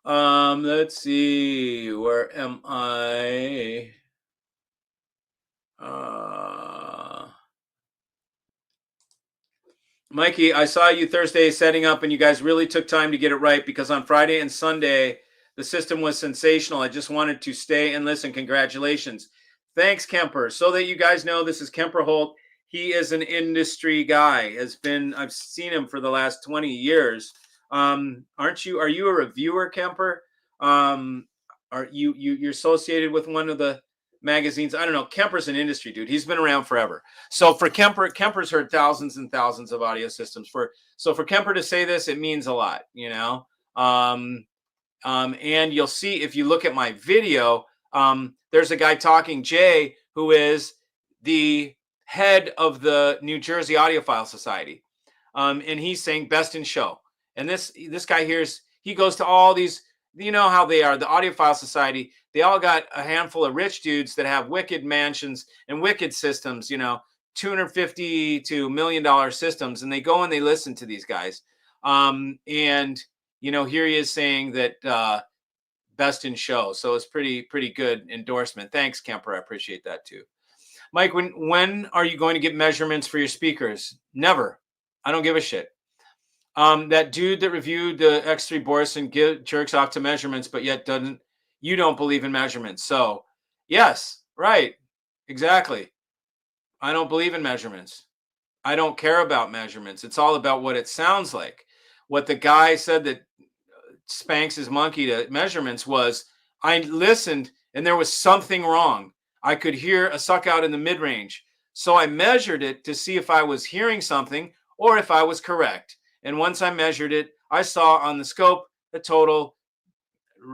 Let's see. Where am I? Mikey, I saw you Thursday setting up, and you guys really took time to get it right, because on Friday and Sunday, the system was sensational. I just wanted to stay and listen. Congratulations. Thanks, Kemper. So that you guys know, this is Kemper Holt He is an industry guy. I've seen him for the last 20 years. Aren't you? Are you a reviewer, Kemper? Are you're associated with one of the magazines? I don't know. Kemper's an industry dude. He's been around forever. So for Kemper's heard thousands and thousands of audio systems. For Kemper to say this, it means a lot, you know. And you'll see if you look at my video, there's a guy talking, Jay, who is the head of the New Jersey Audiophile Society. And he's saying best in show. And this guy he goes to all these, you know how they are, the Audiophile Society. They all got a handful of rich dudes that have wicked mansions and wicked systems, you know, $250 to $1 million systems. And they go and they listen to these guys. And you know, here he is saying that best in show. So it's pretty good endorsement. Thanks, Kemper. I appreciate that too. Mike, when are you going to get measurements for your speakers? Never. I don't give a shit. That dude that reviewed the X3 Borson jerks off to measurements, but yet you don't believe in measurements. So yes, right. Exactly. I don't believe in measurements. I don't care about measurements. It's all about what it sounds like. What the guy said that spanks his monkey to measurements was, I listened and there was something wrong. I could hear a suck out in the mid-range. So I measured it to see if I was hearing something or if I was correct. And once I measured it, I saw on the scope a total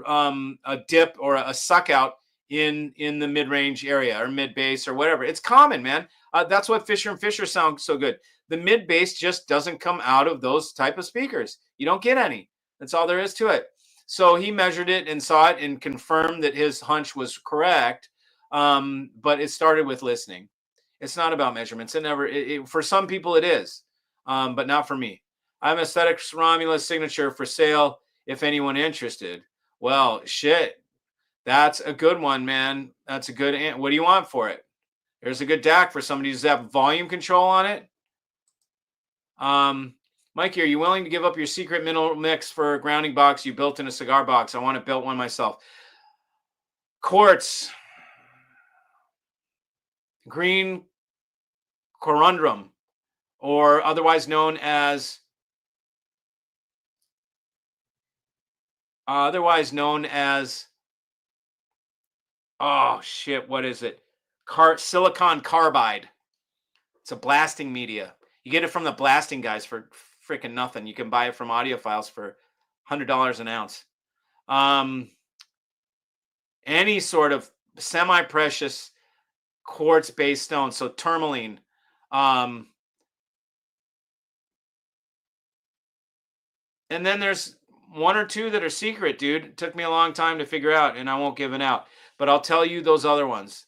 a dip or a suck out in the mid-range area or mid-bass or whatever. It's common, man. That's what Fisher and Fisher sound so good. The mid-bass just doesn't come out of those type of speakers. You don't get any. That's all there is to it. So he measured it and saw it and confirmed that his hunch was correct. But it started with listening. It's not about measurements. For some people it is, but not for me. I'm Aesthetics Romulus signature for sale if anyone interested. Well, shit. That's a good one, man. That's a good. What do you want for it? There's a good DAC for somebody who's have volume control on it. Mikey, are you willing to give up your secret mineral mix for a grounding box you built in a cigar box? I want to build one myself. Quartz. Green corundum, or otherwise known as oh shit, what is it? Silicon carbide. It's a blasting media. You get it from the blasting guys for freaking nothing. You can buy it from audiophiles for $100 an ounce. Any sort of semi-precious quartz-based stone, so tourmaline. And then there's one or two that are secret, dude. It took me a long time to figure out, and I won't give it out. But I'll tell you those other ones.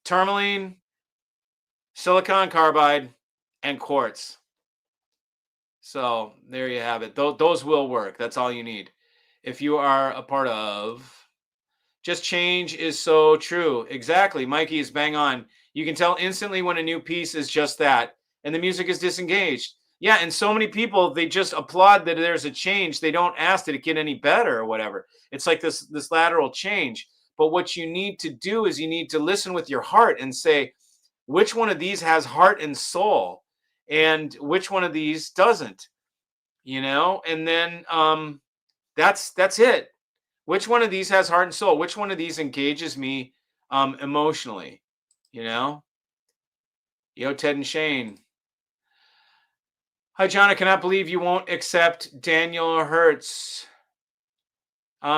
Tourmaline, silicon carbide, and quartz. So there you have it. Those will work. That's all you need. If you are a part of... Just change is so true. Exactly. Mikey is bang on. You can tell instantly when a new piece is just that, and the music is disengaged. Yeah, and so many people, they just applaud that there's a change. They don't ask, did it get any better or whatever. It's like this lateral change. But what you need to do is you need to listen with your heart and say, which one of these has heart and soul, and which one of these doesn't, you know? And then that's it. Which one of these has heart and soul? Which one of these engages me emotionally, you know? Yo, Ted and Shane. Hi, John. I cannot believe you won't accept Daniel Hertz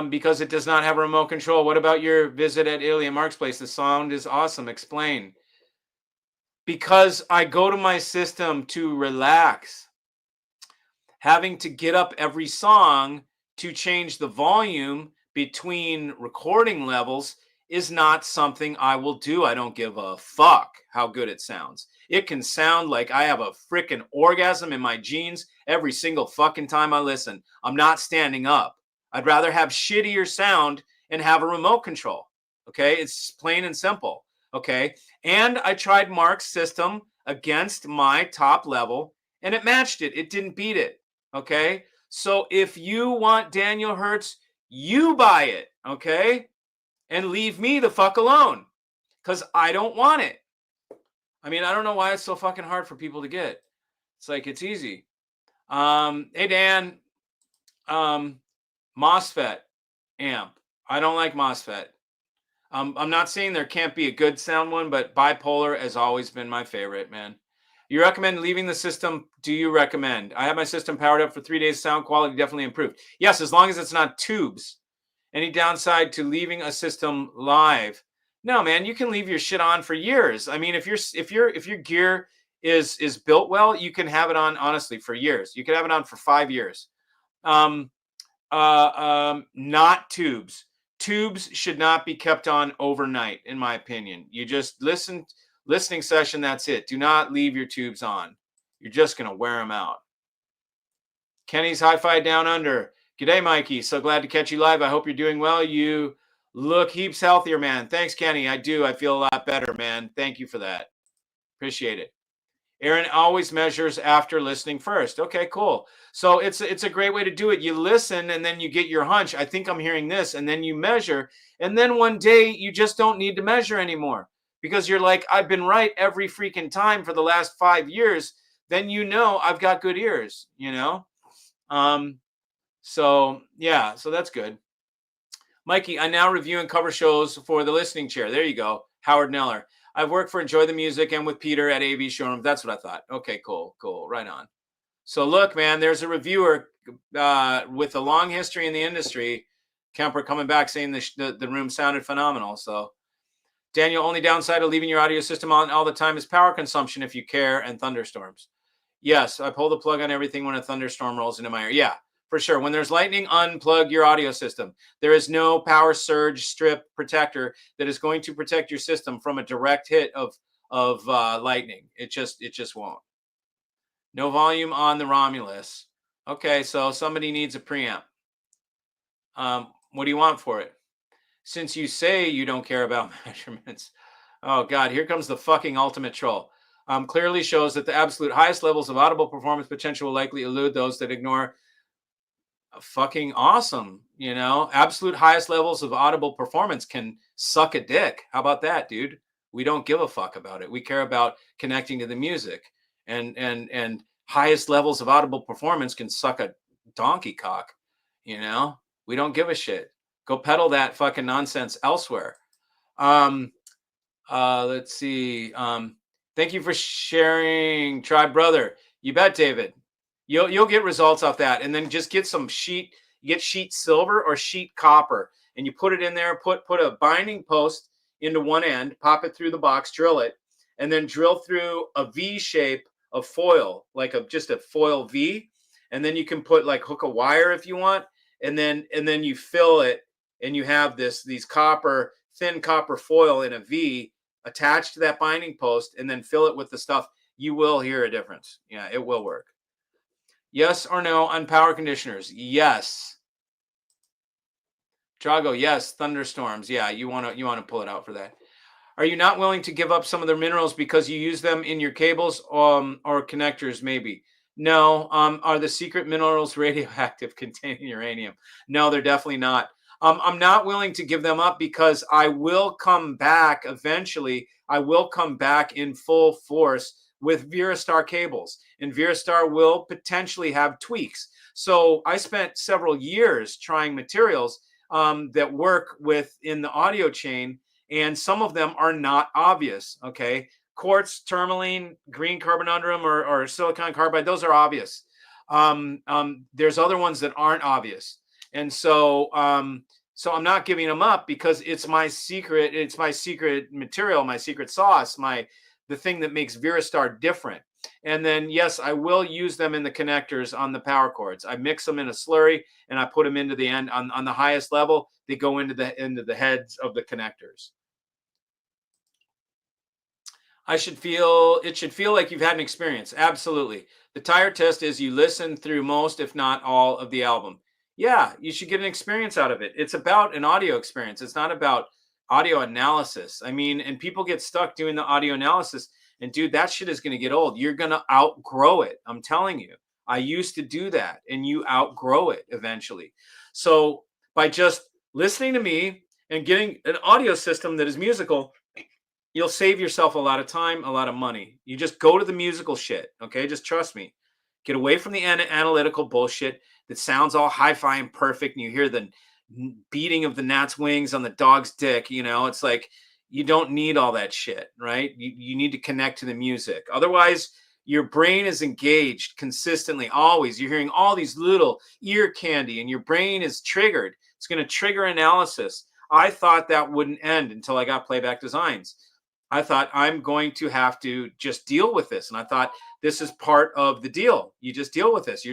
because it does not have a remote control. What about your visit at Italy and Mark's place? The sound is awesome. Explain. Because I go to my system to relax. Having to get up every song to change the volume between recording levels is not something I will do. I don't give a fuck how good it sounds. It can sound like I have a freaking orgasm in my jeans every single fucking time I listen. I'm not standing up. I'd rather have shittier sound and have a remote control. Okay, it's plain and simple. Okay, and I tried Mark's system against my top level and it matched it. It didn't beat it. Okay, so if you want Daniel Hertz, you buy it, okay? And leave me the fuck alone because I don't want it. I mean, I don't know why it's so fucking hard for people to get. It's like, it's easy. Hey, Dan, MOSFET amp. I don't like MOSFET. I'm not saying there can't be a good sound one, but bipolar has always been my favorite, man. You recommend leaving the system? Do you recommend? I have my system powered up for 3 days. Sound quality definitely improved. Yes, as long as it's not tubes. Any downside to leaving a system live? No, man, you can leave your shit on for years. I mean, if your gear is built well, you can have it on honestly for years. You can have it on for 5 years. Not tubes. Tubes should not be kept on overnight, in my opinion. You just listening session, that's it. Do not leave your tubes on. You're just going to wear them out. Kenny's Hi-Fi Down Under. G'day, Mikey. So glad to catch you live. I hope you're doing well. You look heaps healthier, man. Thanks, Kenny. I do. I feel a lot better, man. Thank you for that. Appreciate it. Aaron always measures after listening first. Okay, cool. So it's a great way to do it. You listen and then you get your hunch. I think I'm hearing this, and then you measure. And then one day you just don't need to measure anymore because you're like, I've been right every freaking time for the last 5 years. Then you know I've got good ears, you know? So yeah, so that's good. Mikey, I now review and cover shows for the listening chair. There you go. Howard Neller. I've worked for Enjoy the Music and with Peter at AV Showroom. That's what I thought. Okay, cool. Right on. So look, man, there's a reviewer with a long history in the industry. Kemper coming back saying the room sounded phenomenal. So Daniel, only downside of leaving your audio system on all the time is power consumption if you care and thunderstorms. Yes, I pull the plug on everything when a thunderstorm rolls into my ear. Yeah, for sure. When there's lightning, unplug your audio system. There is no power surge strip protector that is going to protect your system from a direct hit of lightning. It just won't. No volume on the Romulus. Okay, so somebody needs a preamp. What do you want for it? Since you say you don't care about measurements. Oh, God, here comes the fucking ultimate troll. Clearly shows that the absolute highest levels of audible performance potential will likely elude those that ignore. Fucking awesome. You know, absolute highest levels of audible performance can suck a dick. How about that, dude? We don't give a fuck about it. We care about connecting to the music, and highest levels of audible performance can suck a donkey cock. You know, we don't give a shit. Go peddle that fucking nonsense elsewhere. Let's see. Thank you for sharing, Tribe Brother. You bet, David. You'll get results off that, and then just get some sheet. You get sheet silver or sheet copper, and you put it in there. Put a binding post into one end, pop it through the box, drill it, and then drill through a V shape of foil, like just a foil V, and then you can put like hook a wire if you want, and then you fill it, and you have these thin copper foil in a V attached to that binding post, and then fill it with the stuff. You will hear a difference. Yeah, it will work. Yes or no on power conditioners? Yes. Drago, yes. Thunderstorms. Yeah, you want to pull it out for that. Are you not willing to give up some of the minerals because you use them in your cables or connectors? Maybe. No. Are the secret minerals radioactive, containing uranium? No, they're definitely not. I'm not willing to give them up because I will come back eventually. I will come back in full force with Virastar cables, and Virastar will potentially have tweaks. So I spent several years trying materials that work within the audio chain, and some of them are not obvious. Okay, quartz, tourmaline, green carbonundrum, or silicon carbide, those are obvious. There's other ones that aren't obvious, and so I'm not giving them up because it's my secret. It's my secret material, my secret sauce, the thing that makes Virastar different. And then, yes, I will use them in the connectors on the power cords. I mix them in a slurry and I put them into the end on the highest level. They go into the heads of the connectors. It should feel like you've had an experience. Absolutely. The tire test is you listen through most, if not all, of the album. Yeah, you should get an experience out of it. It's about an audio experience. It's not about audio analysis. I mean, and people get stuck doing the audio analysis, and dude, that shit is going to get old. You're going to outgrow it. I'm telling you. I used to do that, and you outgrow it eventually. So by just listening to me and getting an audio system that is musical, you'll save yourself a lot of time, a lot of money. You just go to the musical shit, okay? Just trust me. Get away from the analytical bullshit that sounds all hi-fi and perfect, and you hear the beating of the gnat's wings on the dog's dick. It's like you don't need all that shit, right? You need to connect to the music. Otherwise, your brain is engaged consistently, always. You're hearing all these little ear candy, and your brain is triggered. It's going to trigger analysis. I thought that wouldn't end until I got Playback Designs. I thought I'm going to have to just deal with this. And I thought this is part of the deal. You just deal with this.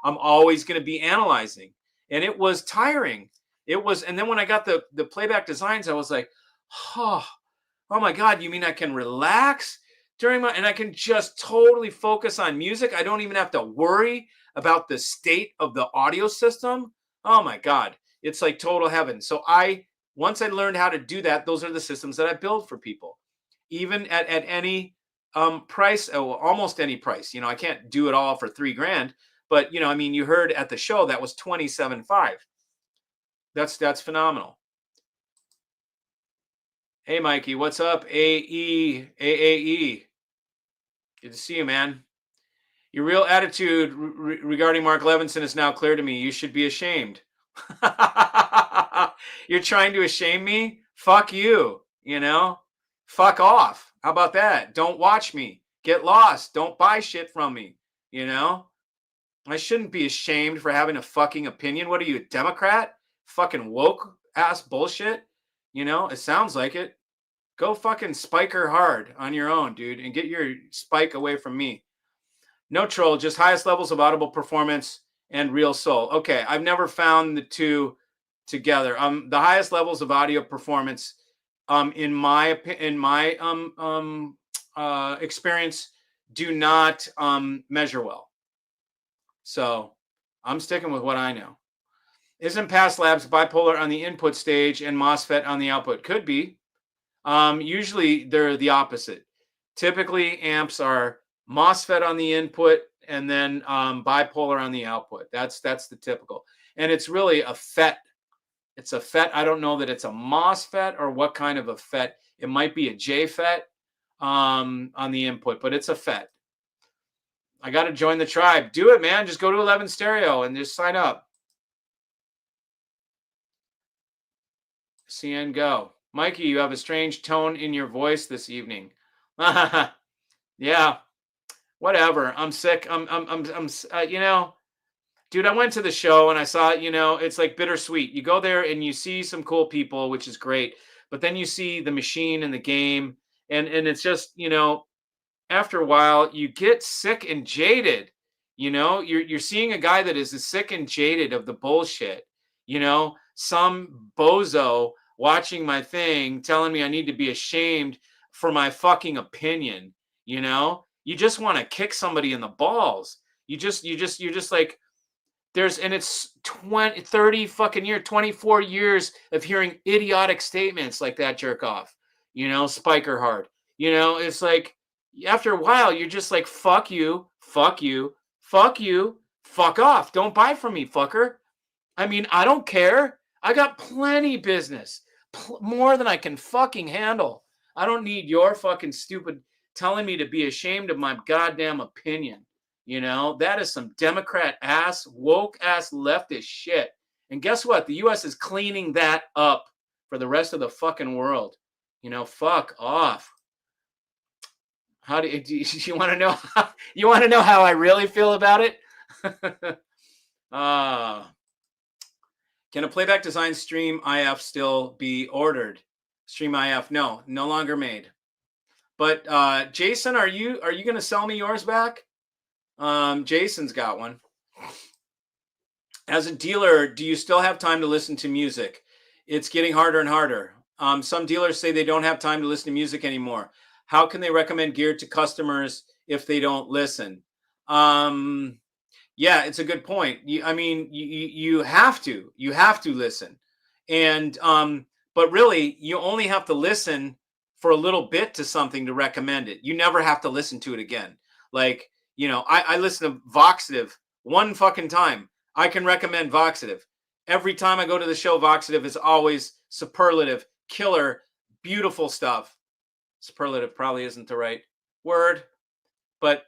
I'm always going to be analyzing. And it was tiring. And then when I got the Playback Designs, I was like, oh my God, you mean I can relax and I can just totally focus on music? I don't even have to worry about the state of the audio system. Oh my God, it's like total heaven. So once I learned how to do that, those are the systems that I build for people. Even at any price, almost any price. I can't do it all for $3,000, but you heard at the show that was $27,500. That's phenomenal. Hey, Mikey, what's up? AAE. Good to see you, man. Your real attitude regarding Mark Levinson is now clear to me. You should be ashamed. You're trying to shame me? Fuck you, Fuck off. How about that? Don't watch me. Get lost. Don't buy shit from me. I shouldn't be ashamed for having a fucking opinion. What are you, a Democrat? Fucking woke ass bullshit. It sounds like it. Go fucking spike her hard on your own, dude, and get your spike away from me. No troll, just highest levels of audible performance and real soul. Okay, I've never found the two together. The highest levels of audio performance, in my experience, do not measure well. So I'm sticking with what I know. Isn't past labs bipolar on the input stage and MOSFET on the output? Could be. Usually they're the opposite. Typically amps are MOSFET on the input and then bipolar on the output. That's the typical. And it's really a FET. It's a FET. I don't know that it's a MOSFET or what kind of a FET. It might be a JFET on the input, but it's a FET. I got to join the tribe. Do it, man. Just go to 11 Stereo and just sign up. CN go. Mikey, you have a strange tone in your voice this evening. Yeah. Whatever. I'm sick. I'm dude, I went to the show and I saw, it's like bittersweet. You go there and you see some cool people, which is great. But then you see the machine and the game. And it's just, after a while, you get sick and jaded. You're seeing a guy that is sick and jaded of the bullshit. Some bozo watching my thing telling me I need to be ashamed for my fucking opinion. You just want to kick somebody in the balls. You're just like, and it's 30 fucking years, 24 years of hearing idiotic statements like that jerk off, spiker hard. It's like, after a while, you're just like, fuck you, fuck you, fuck you, fuck off. Don't buy from me, fucker. I don't care. I got plenty business, more than I can fucking handle. I don't need your fucking stupid telling me to be ashamed of my goddamn opinion. That is some Democrat ass, woke ass leftist shit. And guess what? The U.S. is cleaning that up for the rest of the fucking world. Fuck off. How do you want to know? You want to know how I really feel about it? Can a Playback Design Stream IF still be ordered? Stream IF, no longer made. But Jason, are you going to sell me yours back? Jason's got one. As a dealer, do you still have time to listen to music? It's getting harder and harder. Some dealers say they don't have time to listen to music anymore. How can they recommend gear to customers if they don't listen? Yeah, it's a good point. You have to listen. And, but really you only have to listen for a little bit to something to recommend it. You never have to listen to it again. Like, I listen to Voxative one fucking time. I can recommend Voxative. Every time I go to the show, Voxative is always superlative, killer, beautiful stuff. superlative probably isn't the right word, but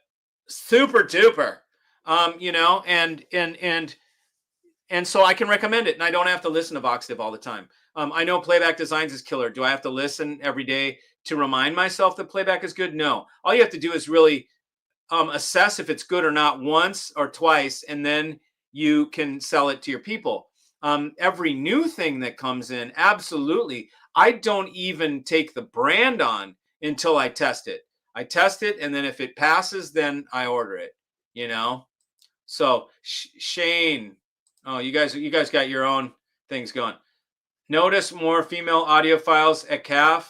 super duper. You know, and so I can recommend it, and I don't have to listen to Voxdiv all the time. I know Playback Designs is killer. Do I have to listen every day to remind myself that playback is good? No. All you have to do is really assess if it's good or not once or twice, and then you can sell it to your people. Every new thing that comes in, absolutely. I don't even take the brand on until I test it. I test it, and then if it passes, then I order it. You know. So Shane, oh, you guys got your own things going. Notice more female audiophiles at CAF.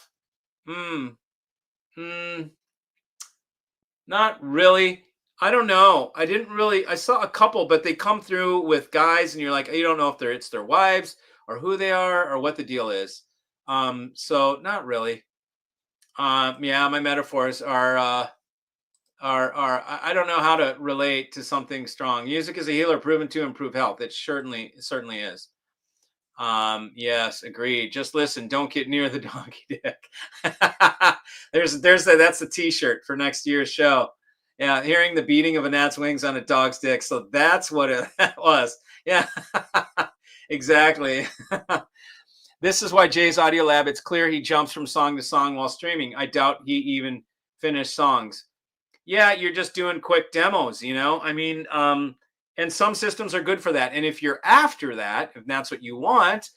Not really. I don't know. I saw a couple, but they come through with guys, and you're like, you don't know if it's their wives or who they are or what the deal is. So not really. Yeah, my metaphors are I don't know how to relate to something strong. Music is a healer proven to improve health. It certainly is. Yes, agreed. Just listen. Don't get near the donkey dick. That's the t-shirt for next year's show. Yeah, hearing the beating of a gnat's wings on a dog's dick. So that's what it was. Yeah, exactly. This is why Jay's Audio Lab, it's clear he jumps from song to song while streaming. I doubt he even finished songs. Yeah, you're just doing quick demos, you know? I mean, and some systems are good for that. And if you're after that, if that's what you want,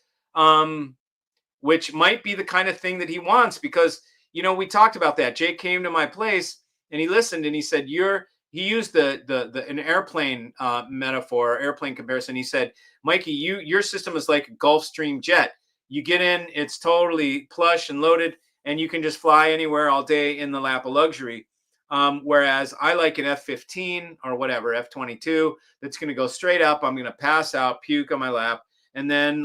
which might be the kind of thing that he wants, because, you know, we talked about that. Jay came to my place and he listened and he said, he used an airplane metaphor, airplane comparison. He said, Mikey, your system is like a Gulfstream jet. You get in, it's totally plush and loaded, and you can just fly anywhere all day in the lap of luxury. Whereas I like an F-15 or whatever, F-22, that's going to go straight up. I'm going to pass out, puke on my lap, and then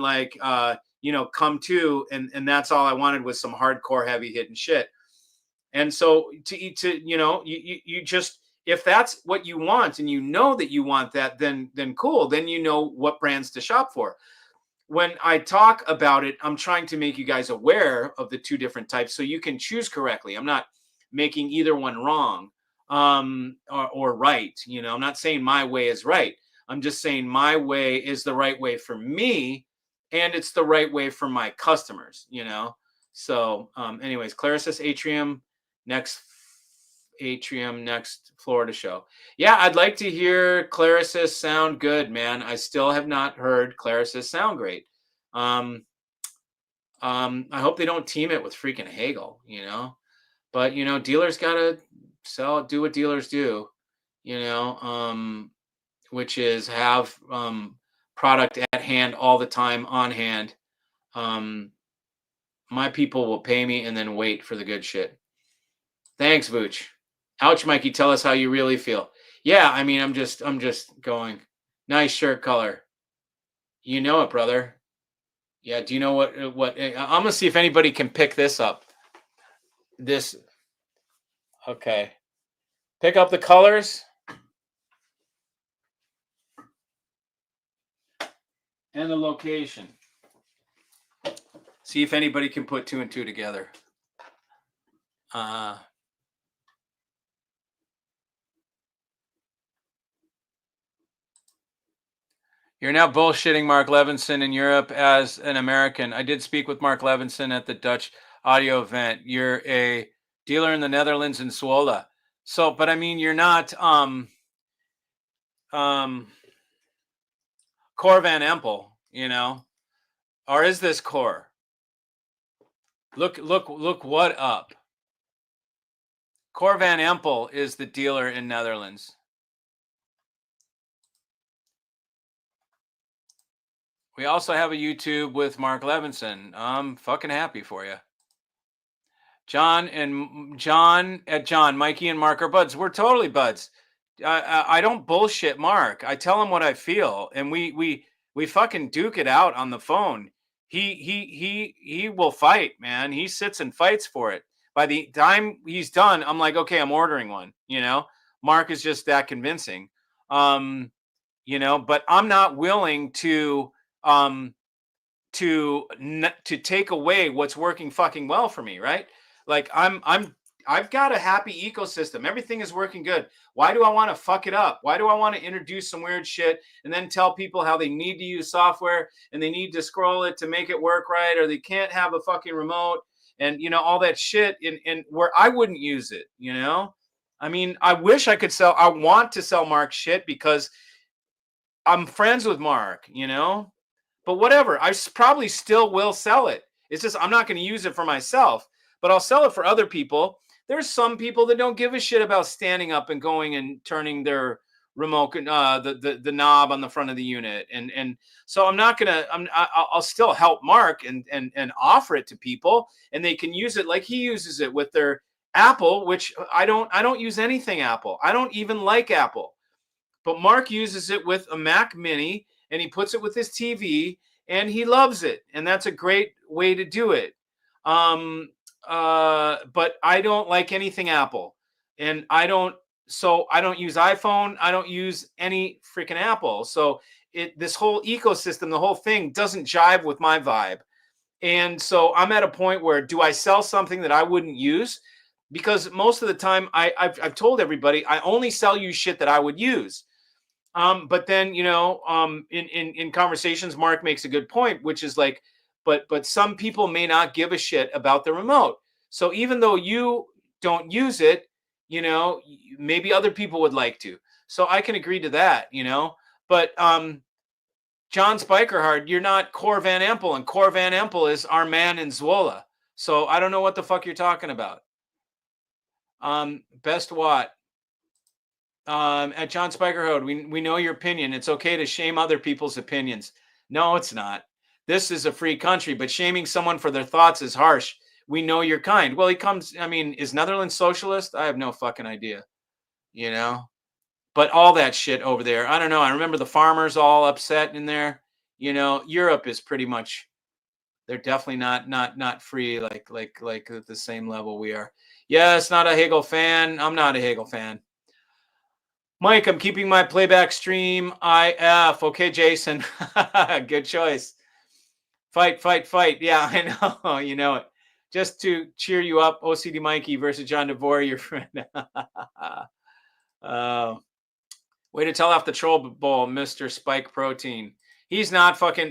come to, and that's all I wanted was some hardcore heavy hitting shit. And so you just, if that's what you want and you know that you want that, then cool. Then you know what brands to shop for. When I talk about it, I'm trying to make you guys aware of the two different types so you can choose correctly. I'm not making either one wrong or right. You know, I'm not saying my way is right. I'm just saying my way is the right way for me, and it's the right way for my customers, you know? So anyways, Clarissa's Atrium next Florida show. Yeah, I'd like to hear Clarissa's sound good, man. I still have not heard Clarissa's sound great. I hope they don't team it with freaking Hagel, you know? But, you know, dealers got to do what dealers do, you know, which is have product at hand all the time, on hand. My people will pay me and then wait for the good shit. Thanks, Vooch. Ouch, Mikey, tell us how you really feel. Yeah, I mean, I'm just going, nice shirt color. You know it, brother. Yeah, do you know what I'm going to see if anybody can pick this up. This, okay. Pick up the colors. And the location. See if anybody can put 2 and 2 together. You're now bullshitting Mark Levinson in Europe as an American. I did speak with Mark Levinson at the Dutch audio event. You're a dealer in the Netherlands in Zwolle. So, but I mean, you're not Cor Van Empel, you know, or is this Cor? Look what up. Cor Van Empel is the dealer in Netherlands. We also have a YouTube with Mark Levinson. I'm fucking happy for you. John, Mikey and Mark are buds. We're totally buds. I don't bullshit Mark. I tell him what I feel, and we fucking duke it out on the phone. He will fight, man. He sits and fights for it. By the time he's done, I'm like, okay, I'm ordering one. You know, Mark is just that convincing. You know, but I'm not willing to take away what's working fucking well for me, right? Like I've got a happy ecosystem. Everything is working good. Why do I want to fuck it up? Why do I want to introduce some weird shit and then tell people how they need to use software and they need to scroll it to make it work right, or they can't have a fucking remote and all that shit in where I wouldn't use it, I mean, I wish I could sell. I want to sell Mark shit because I'm friends with Mark, but whatever. I probably still will sell it. It's just I'm not going to use it for myself, but I'll sell it for other people. There's some people that don't give a shit about standing up and going and turning their remote, the knob on the front of the unit, and so I'm not gonna. I'll still help Mark and offer it to people, and they can use it like he uses it with their Apple, which I don't use anything Apple. I don't even like Apple. But Mark uses it with a Mac Mini, and he puts it with his TV, and he loves it, and that's a great way to do it. But I don't like anything Apple, and I don't use iPhone. I don't use any freaking Apple. So this whole ecosystem, the whole thing doesn't jive with my vibe. And so I'm at a point where, do I sell something that I wouldn't use? Because most of the time I've told everybody I only sell you shit that I would use. But then, in conversations, Mark makes a good point, which is like, but some people may not give a shit about the remote. So even though you don't use it, maybe other people would like to. So I can agree to that, but, John Spikerhard, you're not Cor Van Empel, and Cor Van Empel is our man in Zwolle. So I don't know what the fuck you're talking about. Best what? At John Spikerhard, we know your opinion. It's okay to shame other people's opinions. No, it's not. This is a free country, but shaming someone for their thoughts is harsh. We know you're kind. Well, is Netherlands socialist? I have no fucking idea, but all that shit over there, I don't know. I remember the farmers all upset in there. Europe is pretty much, they're definitely not free like at the same level we are. Yes, not a Hegel fan. I'm not a Hegel fan. Mike, I'm keeping my playback stream IF. Okay, Jason. Good choice. Fight. Yeah, I know. You know it. Just to cheer you up, OCD Mikey versus John DeVore, your friend. Way to tell off the troll bowl, Mr. Spike Protein. He's not Cor Van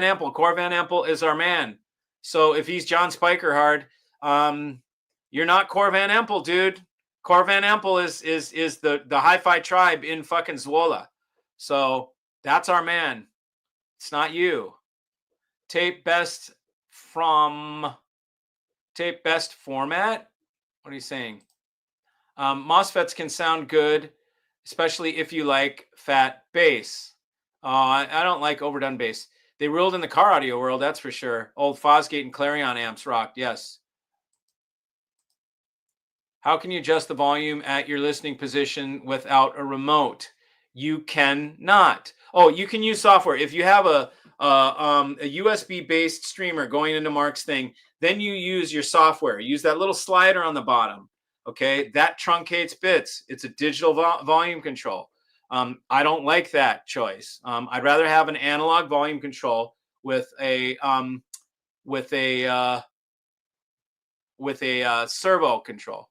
Empel. Cor Van Empel is our man. So if he's John Spikerhard, you're not Cor Van Empel, dude. Cor Van Empel is the hi-fi tribe in fucking Zwolle. So that's our man. It's not you. Tape best format? What are you saying? MOSFETs can sound good, especially if you like fat bass. I don't like overdone bass. They ruled in the car audio world, that's for sure. Old Fosgate and Clarion amps rocked, yes. How can you adjust the volume at your listening position without a remote? You cannot. Oh, you can use software. If you have a USB-based streamer going into Mark's thing, then you use your software. Use that little slider on the bottom. Okay, that truncates bits. It's a digital volume control. I don't like that choice. I'd rather have an analog volume control with a servo control.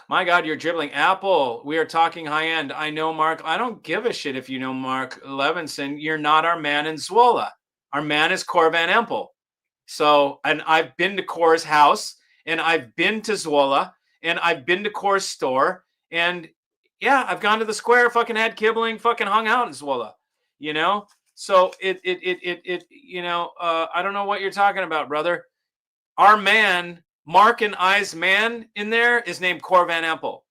My God, you're dribbling. Apple, we are talking high end. I know, Mark. I don't give a shit if you know Mark Levinson. You're not our man in Zwolle. Our man is Cor Van Empel. So, and I've been to Cor's house, and I've been to Zwolle, and I've been to Cor's store, and yeah, I've gone to the square, fucking had kibbeling, fucking hung out in Zwolle, So I don't know what you're talking about, brother. Our man, Mark and I's man in there, is named Cor Van Empel.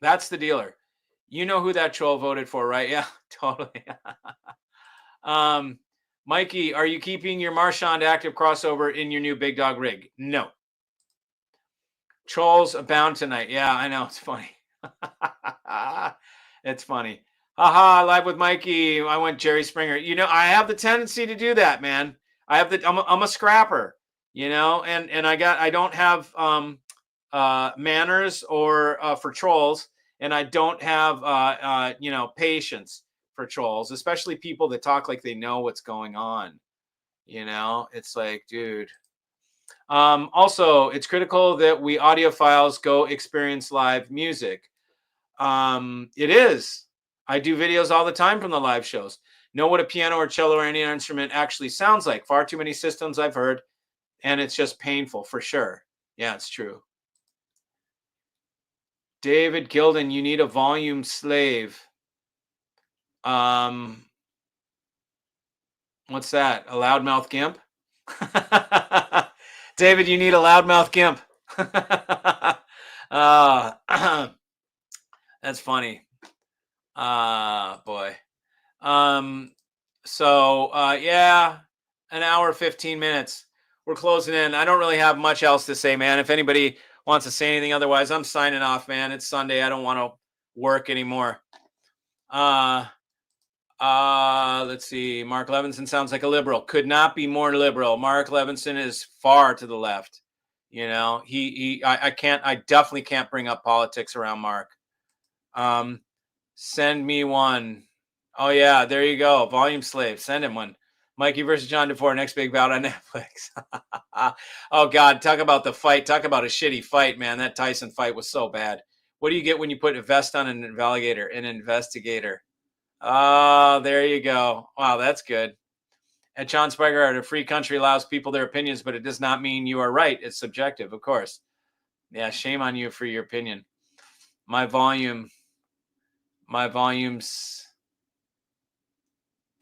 That's the dealer. You know who that troll voted for, right? Yeah, totally. Mikey, are you keeping your Marchand active crossover in your new big dog rig? No. Trolls abound tonight. Yeah, I know. It's funny. It's funny. Haha, live with Mikey. I went Jerry Springer. I have the tendency to do that, man. I'm a scrapper, and I don't have manners or for trolls, and I don't have patience for trolls, especially people that talk like they know what's going on. It's like, dude. Also, it's critical that we audiophiles go experience live music. It is. I do videos all the time from the live shows. Know what a piano or cello or any instrument actually sounds like. Far too many systems I've heard, and it's just painful for sure. Yeah, it's true. David Gilden, you need a volume slave. What's that? A loudmouth gimp? David, you need a loudmouth gimp. That's funny. Boy. Yeah, an hour, 15 minutes. We're closing in. I don't really have much else to say, man. If anybody wants to say anything otherwise, I'm signing off, man. It's Sunday. I don't want to work anymore. Let's see. Mark Levinson sounds like a liberal. Could not be more liberal. Mark Levinson is far to the left. You know, I definitely can't bring up politics around Mark. Send me one. Oh yeah, there you go. Volume slave. Send him one. Mikey versus John DeFore, next big bout on Netflix. Oh God, talk about the fight. Talk about a shitty fight, man. That Tyson fight was so bad. What do you get when you put a vest on an investigator? Oh, there you go. Wow, that's good. At John Spiger, a free country allows people their opinions, but it does not mean you are right. It's subjective, of course. Yeah, shame on you for your opinion. My volumes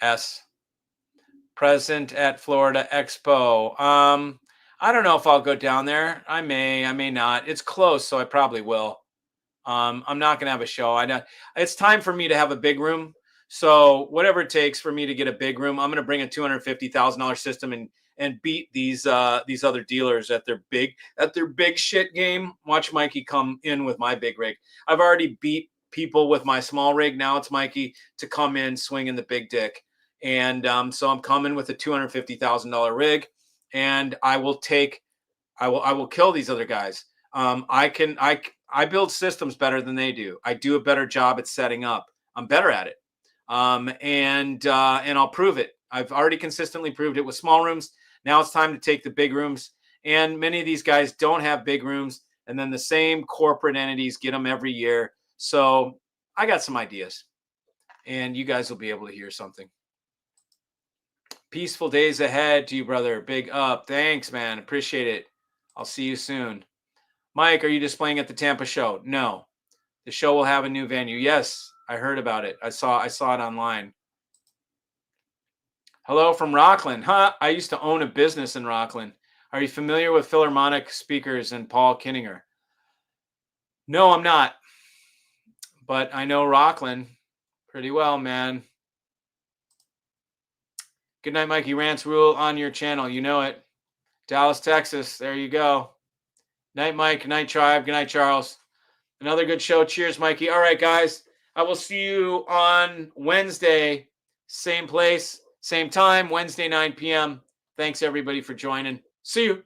S. Present at Florida Expo. I don't know if I'll go down there. I may not. It's close, so I probably will. I'm not gonna have a show. It's time for me to have a big room. So whatever it takes for me to get a big room, I'm gonna bring a $250,000 system and beat these other dealers at their big shit game. Watch Mikey come in with my big rig. I've already beat people with my small rig. Now it's Mikey to come in swinging the big dick. And so I'm coming with a $250,000 rig, and I will kill these other guys. I build systems better than they do. I do a better job at setting up. I'm better at it. And I'll prove it. I've already consistently proved it with small rooms. Now it's time to take the big rooms. And many of these guys don't have big rooms. And then the same corporate entities get them every year. So I got some ideas. And you guys will be able to hear something. Peaceful days ahead to you, brother. Big up. Thanks, man. Appreciate it. I'll see you soon. Mike, are you displaying at the Tampa show? No. The show will have a new venue. Yes, I heard about it. I saw it online. Hello from Rockland. I used to own a business in Rockland. Are you familiar with Philharmonic Speakers and Paul Kinninger? No, I'm not. But I know Rockland pretty well, man. Good night, Mikey. Rants rule on your channel. You know it. Dallas, Texas. There you go. Night, Mike. Good night, Tribe. Good night, Charles. Another good show. Cheers, Mikey. All right, guys. I will see you on Wednesday. Same place, same time, Wednesday, 9 p.m. Thanks, everybody, for joining. See you.